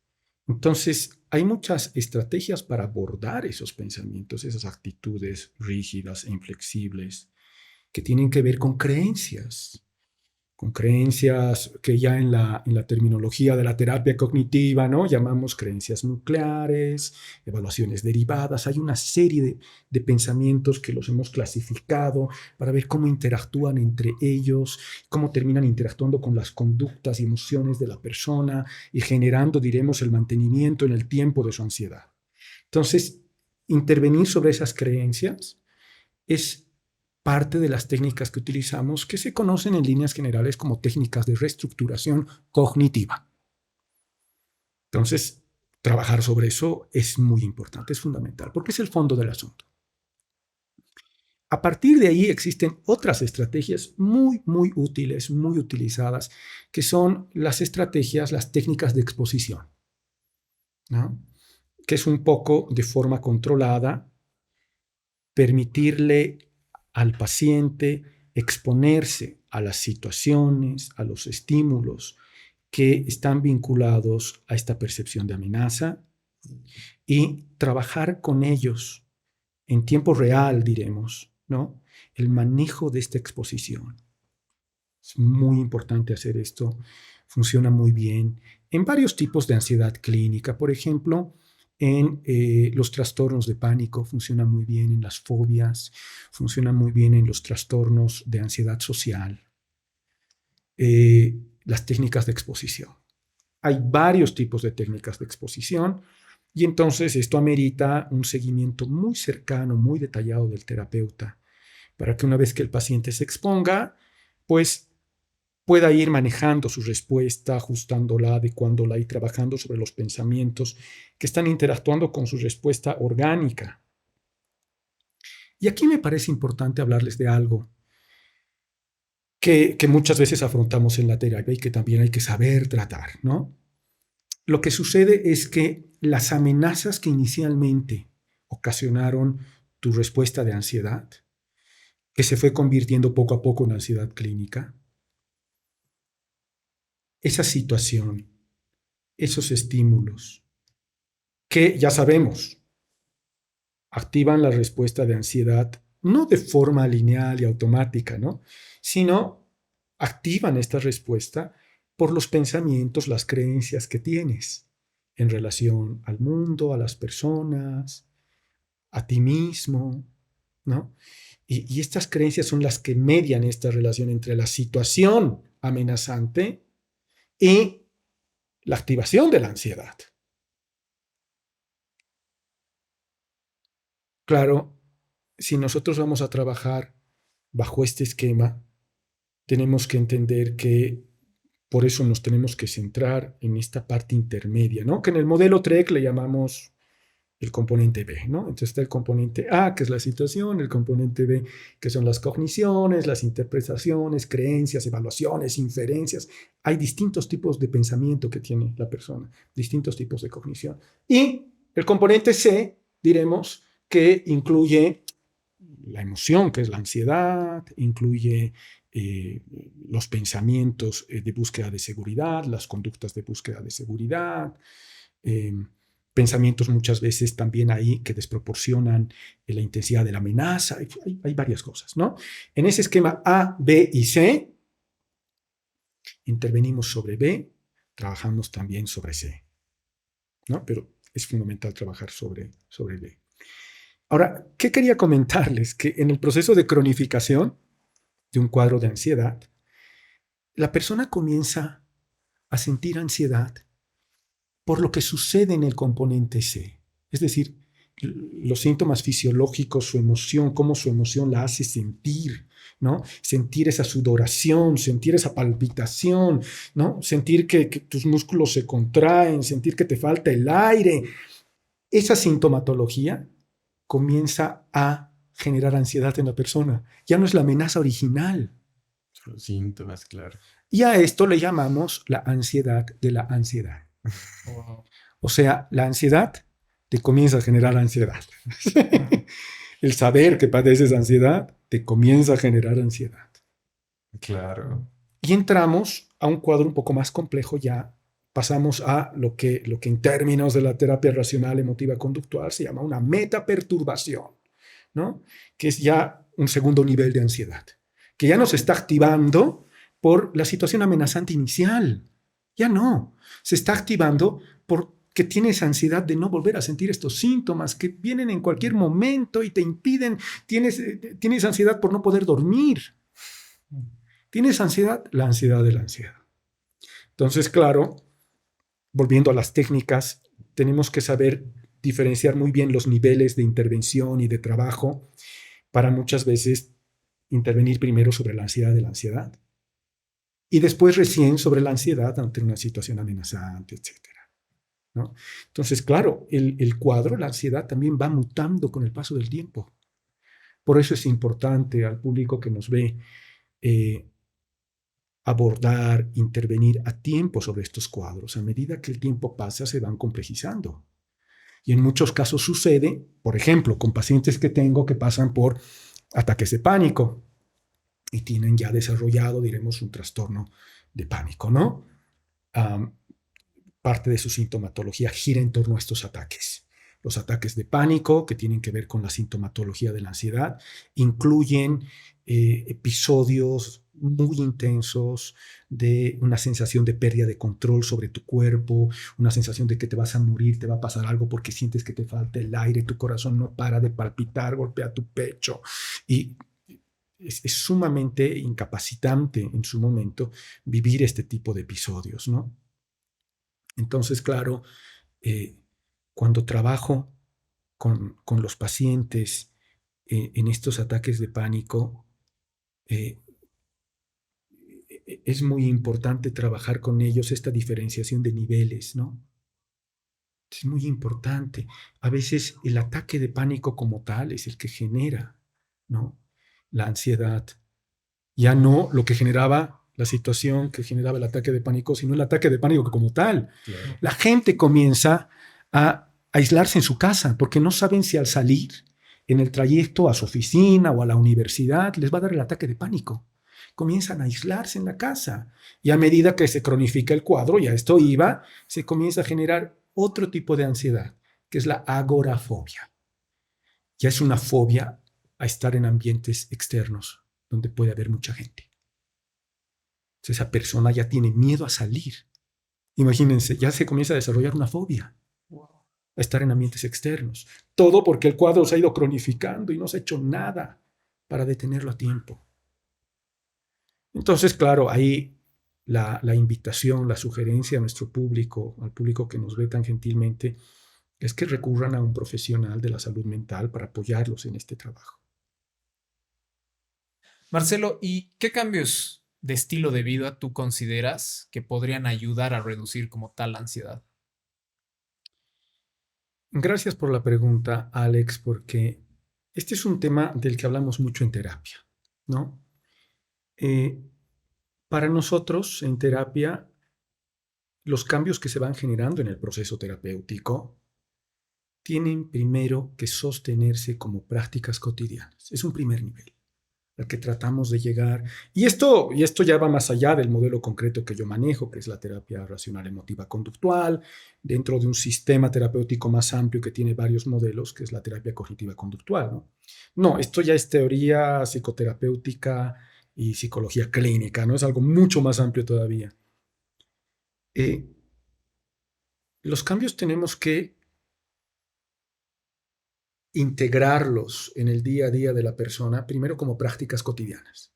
Entonces, hay muchas estrategias para abordar esos pensamientos, esas actitudes rígidas e inflexibles que tienen que ver con creencias que ya en la terminología de la terapia cognitiva, ¿no? Llamamos creencias nucleares, evaluaciones derivadas. Hay una serie de pensamientos que los hemos clasificado para ver cómo interactúan entre ellos, cómo terminan interactuando con las conductas y emociones de la persona y generando, diremos, el mantenimiento en el tiempo de su ansiedad. Entonces, intervenir sobre esas creencias es parte de las técnicas que utilizamos, que se conocen en líneas generales como técnicas de reestructuración cognitiva. Entonces, trabajar sobre eso es muy importante, es fundamental, porque es el fondo del asunto. A partir de ahí existen otras estrategias muy, muy útiles, muy utilizadas, que son las estrategias, las técnicas de exposición, ¿no? Que es un poco de forma controlada, permitirle al paciente exponerse a las situaciones, a los estímulos que están vinculados a esta percepción de amenaza y trabajar con ellos en tiempo real, diremos, ¿no? El manejo de esta exposición. Es muy importante hacer esto. Funciona muy bien en varios tipos de ansiedad clínica. Por ejemplo, en los trastornos de pánico, funciona muy bien en las fobias, funciona muy bien en los trastornos de ansiedad social, las técnicas de exposición. Hay varios tipos de técnicas de exposición y entonces esto amerita un seguimiento muy cercano, muy detallado del terapeuta, para que una vez que el paciente se exponga, pues pueda ir manejando su respuesta, ajustándola, adecuándola y trabajando sobre los pensamientos que están interactuando con su respuesta orgánica. Y aquí me parece importante hablarles de algo que muchas veces afrontamos en la terapia y que también hay que saber tratar, ¿no? Lo que sucede es que las amenazas que inicialmente ocasionaron tu respuesta de ansiedad, que se fue convirtiendo poco a poco en ansiedad clínica, esa situación, esos estímulos, que ya sabemos, activan la respuesta de ansiedad, no de forma lineal y automática, ¿no? Sino activan esta respuesta por los pensamientos, las creencias que tienes en relación al mundo, a las personas, a ti mismo, ¿no? Y estas creencias son las que median esta relación entre la situación amenazante y la activación de la ansiedad. Claro, si nosotros vamos a trabajar bajo este esquema, tenemos que entender que por eso nos tenemos que centrar en esta parte intermedia, ¿no? Que en el modelo TREC le llamamos el componente B, ¿no? Entonces está el componente A, que es la situación, el componente B, que son las cogniciones, las interpretaciones, creencias, evaluaciones, inferencias. Hay distintos tipos de pensamiento que tiene la persona, distintos tipos de cognición. Y el componente C, diremos, que incluye la emoción, que es la ansiedad, incluye los pensamientos de búsqueda de seguridad, las conductas de búsqueda de seguridad, pensamientos muchas veces también ahí que desproporcionan la intensidad de la amenaza. Hay varias cosas, ¿no? En ese esquema A, B y C, intervenimos sobre B, trabajamos también sobre C, ¿no? Pero es fundamental trabajar sobre B. Ahora, ¿qué quería comentarles? Que en el proceso de cronificación de un cuadro de ansiedad, la persona comienza a sentir ansiedad por lo que sucede en el componente C. Es decir, los síntomas fisiológicos, su emoción, cómo su emoción la hace sentir, ¿no? Sentir esa sudoración, sentir esa palpitación, ¿no? Sentir que tus músculos se contraen, sentir que te falta el aire. Esa sintomatología comienza a generar ansiedad en la persona. Ya no es la amenaza original. Son los síntomas, claro. Y a esto le llamamos la ansiedad de la ansiedad. Wow. O sea, la ansiedad te comienza a generar ansiedad. El saber que padeces ansiedad te comienza a generar ansiedad. Claro. Y entramos a un cuadro un poco más complejo ya pasamos a lo que en términos de la terapia racional emotiva conductual se llama una metaperturbación, ¿no? Que es ya un segundo nivel de ansiedad, que ya no se está activando por la situación amenazante inicial. Ya no. Se está activando porque tienes ansiedad de no volver a sentir estos síntomas que vienen en cualquier momento y te impiden. Tienes ansiedad por no poder dormir. Tienes ansiedad, la ansiedad de la ansiedad. Entonces, claro, volviendo a las técnicas, tenemos que saber diferenciar muy bien los niveles de intervención y de trabajo para muchas veces intervenir primero sobre la ansiedad de la ansiedad y después recién sobre la ansiedad ante una situación amenazante, etcétera, ¿no? Entonces, claro, el cuadro, la ansiedad también va mutando con el paso del tiempo. Por eso es importante al público que nos ve abordar, intervenir a tiempo sobre estos cuadros. A medida que el tiempo pasa, se van complejizando. Y en muchos casos sucede, por ejemplo, con pacientes que tengo que pasan por ataques de pánico y tienen ya desarrollado, diremos, un trastorno de pánico, ¿no? Parte de su sintomatología gira en torno a estos ataques. Los ataques de pánico, que tienen que ver con la sintomatología de la ansiedad, incluyen episodios muy intensos de una sensación de pérdida de control sobre tu cuerpo, una sensación de que te vas a morir, te va a pasar algo porque sientes que te falta el aire, tu corazón no para de palpitar, golpea tu pecho y es sumamente incapacitante en su momento vivir este tipo de episodios, ¿no? Entonces, claro, cuando trabajo con los pacientes en estos ataques de pánico, es muy importante trabajar con ellos esta diferenciación de niveles, ¿no? Es muy importante. A veces el ataque de pánico como tal es el que genera, ¿no?, la ansiedad. Ya no lo que generaba la situación que generaba el ataque de pánico, sino el ataque de pánico como tal. Claro. La gente comienza a aislarse en su casa porque no saben si al salir en el trayecto a su oficina o a la universidad les va a dar el ataque de pánico. Comienzan a aislarse en la casa y a medida que se cronifica el cuadro, ya esto iba, se comienza a generar otro tipo de ansiedad, que es la agorafobia. Ya es una fobia a estar en ambientes externos donde puede haber mucha gente. Entonces, esa persona ya tiene miedo a salir. Imagínense, ya se comienza a desarrollar una fobia a estar en ambientes externos. Todo porque el cuadro se ha ido cronificando y no se ha hecho nada para detenerlo a tiempo. Entonces, claro, ahí la invitación, la sugerencia a nuestro público, al público que nos ve tan gentilmente, es que recurran a un profesional de la salud mental para apoyarlos en este trabajo. Marcelo, ¿y qué cambios de estilo de vida tú consideras que podrían ayudar a reducir como tal la ansiedad? Gracias por la pregunta, Alex, porque este es un tema del que hablamos mucho en terapia, ¿no? Para nosotros, en terapia, los cambios que se van generando en el proceso terapéutico tienen primero que sostenerse como prácticas cotidianas. Es un primer nivel al que tratamos de llegar. Y esto ya va más allá del modelo concreto que yo manejo, que es la terapia racional emotiva conductual, dentro de un sistema terapéutico más amplio que tiene varios modelos, que es la terapia cognitiva conductual, ¿no? No, esto ya es teoría psicoterapéutica y psicología clínica, ¿no? Es algo mucho más amplio todavía. Los cambios tenemos que integrarlos en el día a día de la persona, primero como prácticas cotidianas.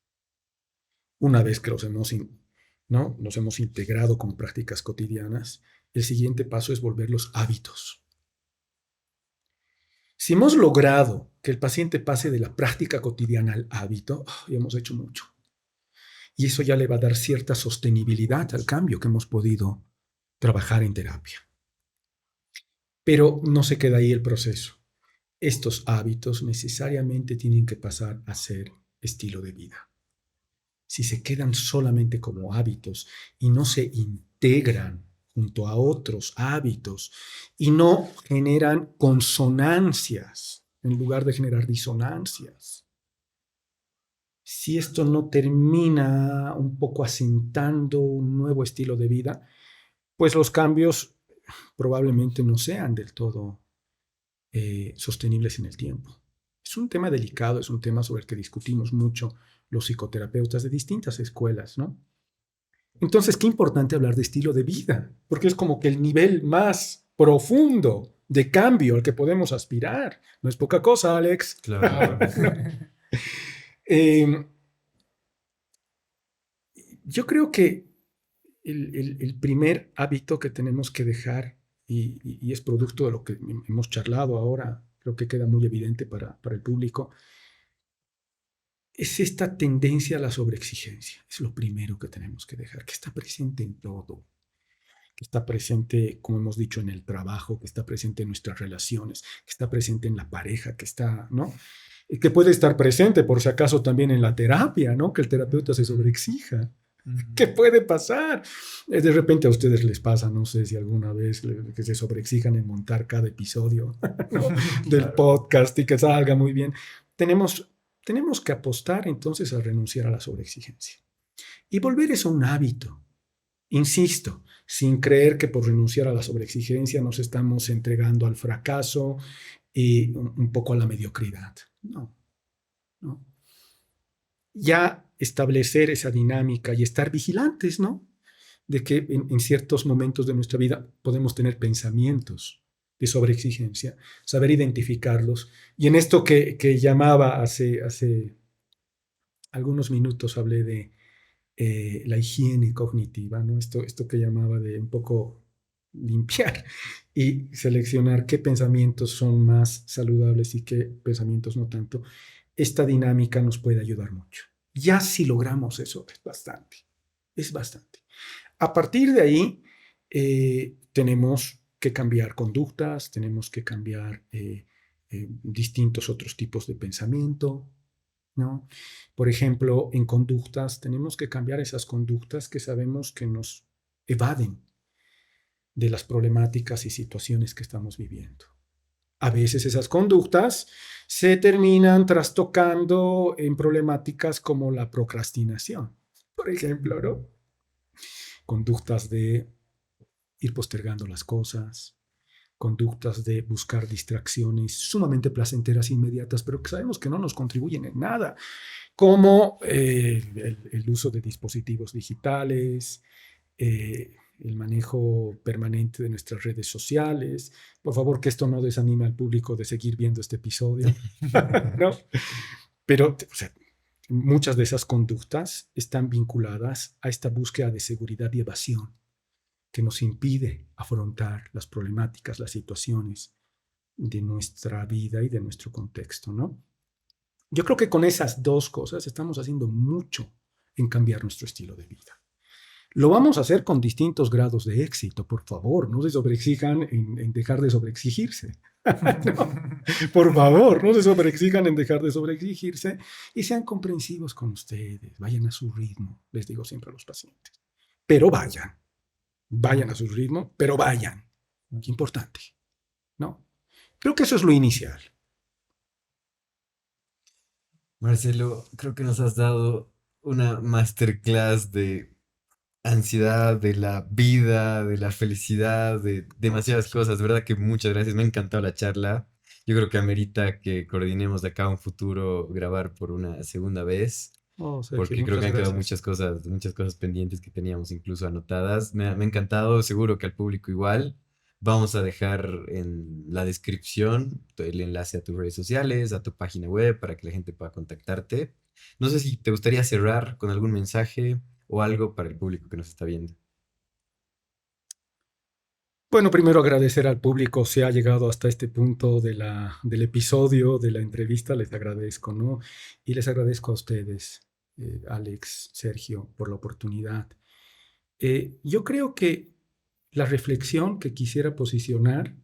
Una vez que nos hemos integrado como prácticas cotidianas, el siguiente paso es volverlos hábitos. Si hemos logrado que el paciente pase de la práctica cotidiana al hábito, ya hemos hecho mucho. Y eso ya le va a dar cierta sostenibilidad al cambio que hemos podido trabajar en terapia. Pero no se queda ahí el proceso. Estos hábitos necesariamente tienen que pasar a ser estilo de vida. Si se quedan solamente como hábitos y no se integran junto a otros hábitos y no generan consonancias en lugar de generar disonancias, si esto no termina un poco asentando un nuevo estilo de vida, pues los cambios probablemente no sean del todo sostenibles en el tiempo. Es un tema delicado, es un tema sobre el que discutimos mucho los psicoterapeutas de distintas escuelas, ¿no? Entonces, qué importante hablar de estilo de vida, porque es como que el nivel más profundo de cambio al que podemos aspirar. No es poca cosa, Alex. Claro. Eh, yo creo que el primer hábito que tenemos que dejar, y es producto de lo que hemos charlado ahora, creo que queda muy evidente para el público, es esta tendencia a la sobreexigencia. Es lo primero que tenemos que dejar, que está presente en todo, que está presente, como hemos dicho, en el trabajo, que está presente en nuestras relaciones, que está presente en la pareja, que está, ¿no? Y que puede estar presente, por si acaso, también en la terapia, ¿no? Que el terapeuta se sobreexija. ¿Qué puede pasar? De repente a ustedes les pasa, no sé si alguna vez que se sobreexijan en montar cada episodio, ¿no? del podcast y que salga muy bien. Tenemos que apostar entonces a renunciar a la sobreexigencia y volver eso un hábito. Insisto, sin creer que por renunciar a la sobreexigencia nos estamos entregando al fracaso y un poco a la mediocridad. No, no. Ya establecer esa dinámica y estar vigilantes, ¿no? De que en ciertos momentos de nuestra vida podemos tener pensamientos de sobreexigencia, saber identificarlos. Y en esto que llamaba hace algunos minutos, hablé de la higiene cognitiva, ¿no? Esto que llamaba de un poco limpiar y seleccionar qué pensamientos son más saludables y qué pensamientos no tanto. Esta dinámica nos puede ayudar mucho. Ya si logramos eso, es bastante. A partir de ahí, tenemos que cambiar conductas, tenemos que cambiar distintos otros tipos de pensamiento, ¿no? Por ejemplo, en conductas, tenemos que cambiar esas conductas que sabemos que nos evaden de las problemáticas y situaciones que estamos viviendo. A veces esas conductas se terminan trastocando en problemáticas como la procrastinación, por ejemplo, ¿no? Conductas de ir postergando las cosas, conductas de buscar distracciones sumamente placenteras e inmediatas, pero que sabemos que no nos contribuyen en nada, como el uso de dispositivos digitales, el manejo permanente de nuestras redes sociales. Por favor, que esto no desanime al público de seguir viendo este episodio, ¿no? Pero o sea, muchas de esas conductas están vinculadas a esta búsqueda de seguridad y evasión que nos impide afrontar las problemáticas, las situaciones de nuestra vida y de nuestro contexto, ¿no? Yo creo que con esas dos cosas estamos haciendo mucho en cambiar nuestro estilo de vida. Lo vamos a hacer con distintos grados de éxito, por favor, no se sobreexijan en dejar de sobreexigirse. No, por favor, no se sobreexijan en dejar de sobreexigirse y sean comprensivos con ustedes, vayan a su ritmo, les digo siempre a los pacientes. Pero vayan a su ritmo, pero vayan. Qué importante, ¿no? Creo que eso es lo inicial. Marcelo, creo que nos has dado una masterclass de ansiedad, de la vida, de la felicidad, de demasiadas cosas. ¿Verdad? Que muchas gracias. Me ha encantado la charla. Yo creo que amerita que coordinemos de acá a un futuro grabar por una segunda vez, Oh, Sergio, porque creo que muchas han quedado gracias. muchas cosas pendientes que teníamos incluso anotadas. Me ha encantado, seguro que al público igual. Vamos a dejar en la descripción el enlace a tus redes sociales, a tu página web, para que la gente pueda contactarte. No sé si te gustaría cerrar con algún mensaje o algo para el público que nos está viendo. Bueno, primero agradecer al público si ha llegado hasta este punto del episodio, de la entrevista, les agradezco, ¿no? Y les agradezco a ustedes, Alex, Sergio, por la oportunidad. Yo creo que la reflexión que quisiera posicionar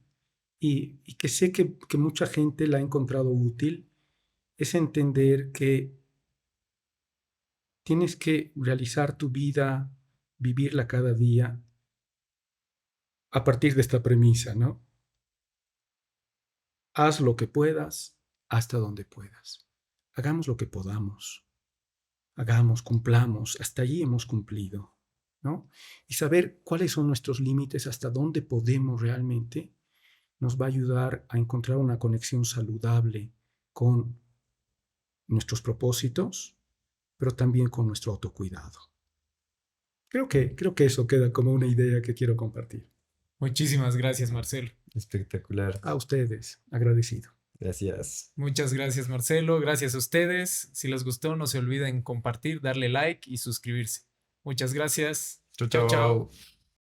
y que sé que mucha gente la ha encontrado útil es entender que tienes que realizar tu vida, vivirla cada día a partir de esta premisa, ¿no? Haz lo que puedas hasta donde puedas. Hagamos lo que podamos. Hagamos, cumplamos. Hasta allí hemos cumplido. ¿no? Y saber cuáles son nuestros límites, hasta dónde podemos realmente, nos va a ayudar a encontrar una conexión saludable con nuestros propósitos, pero también con nuestro autocuidado. Creo que eso queda como una idea que quiero compartir. Muchísimas gracias, Marcelo. Espectacular. A ustedes, agradecido. Gracias. Muchas gracias, Marcelo. Gracias a ustedes. Si les gustó, no se olviden compartir, darle like y suscribirse. Muchas gracias. Chau, Chao, chao. chao.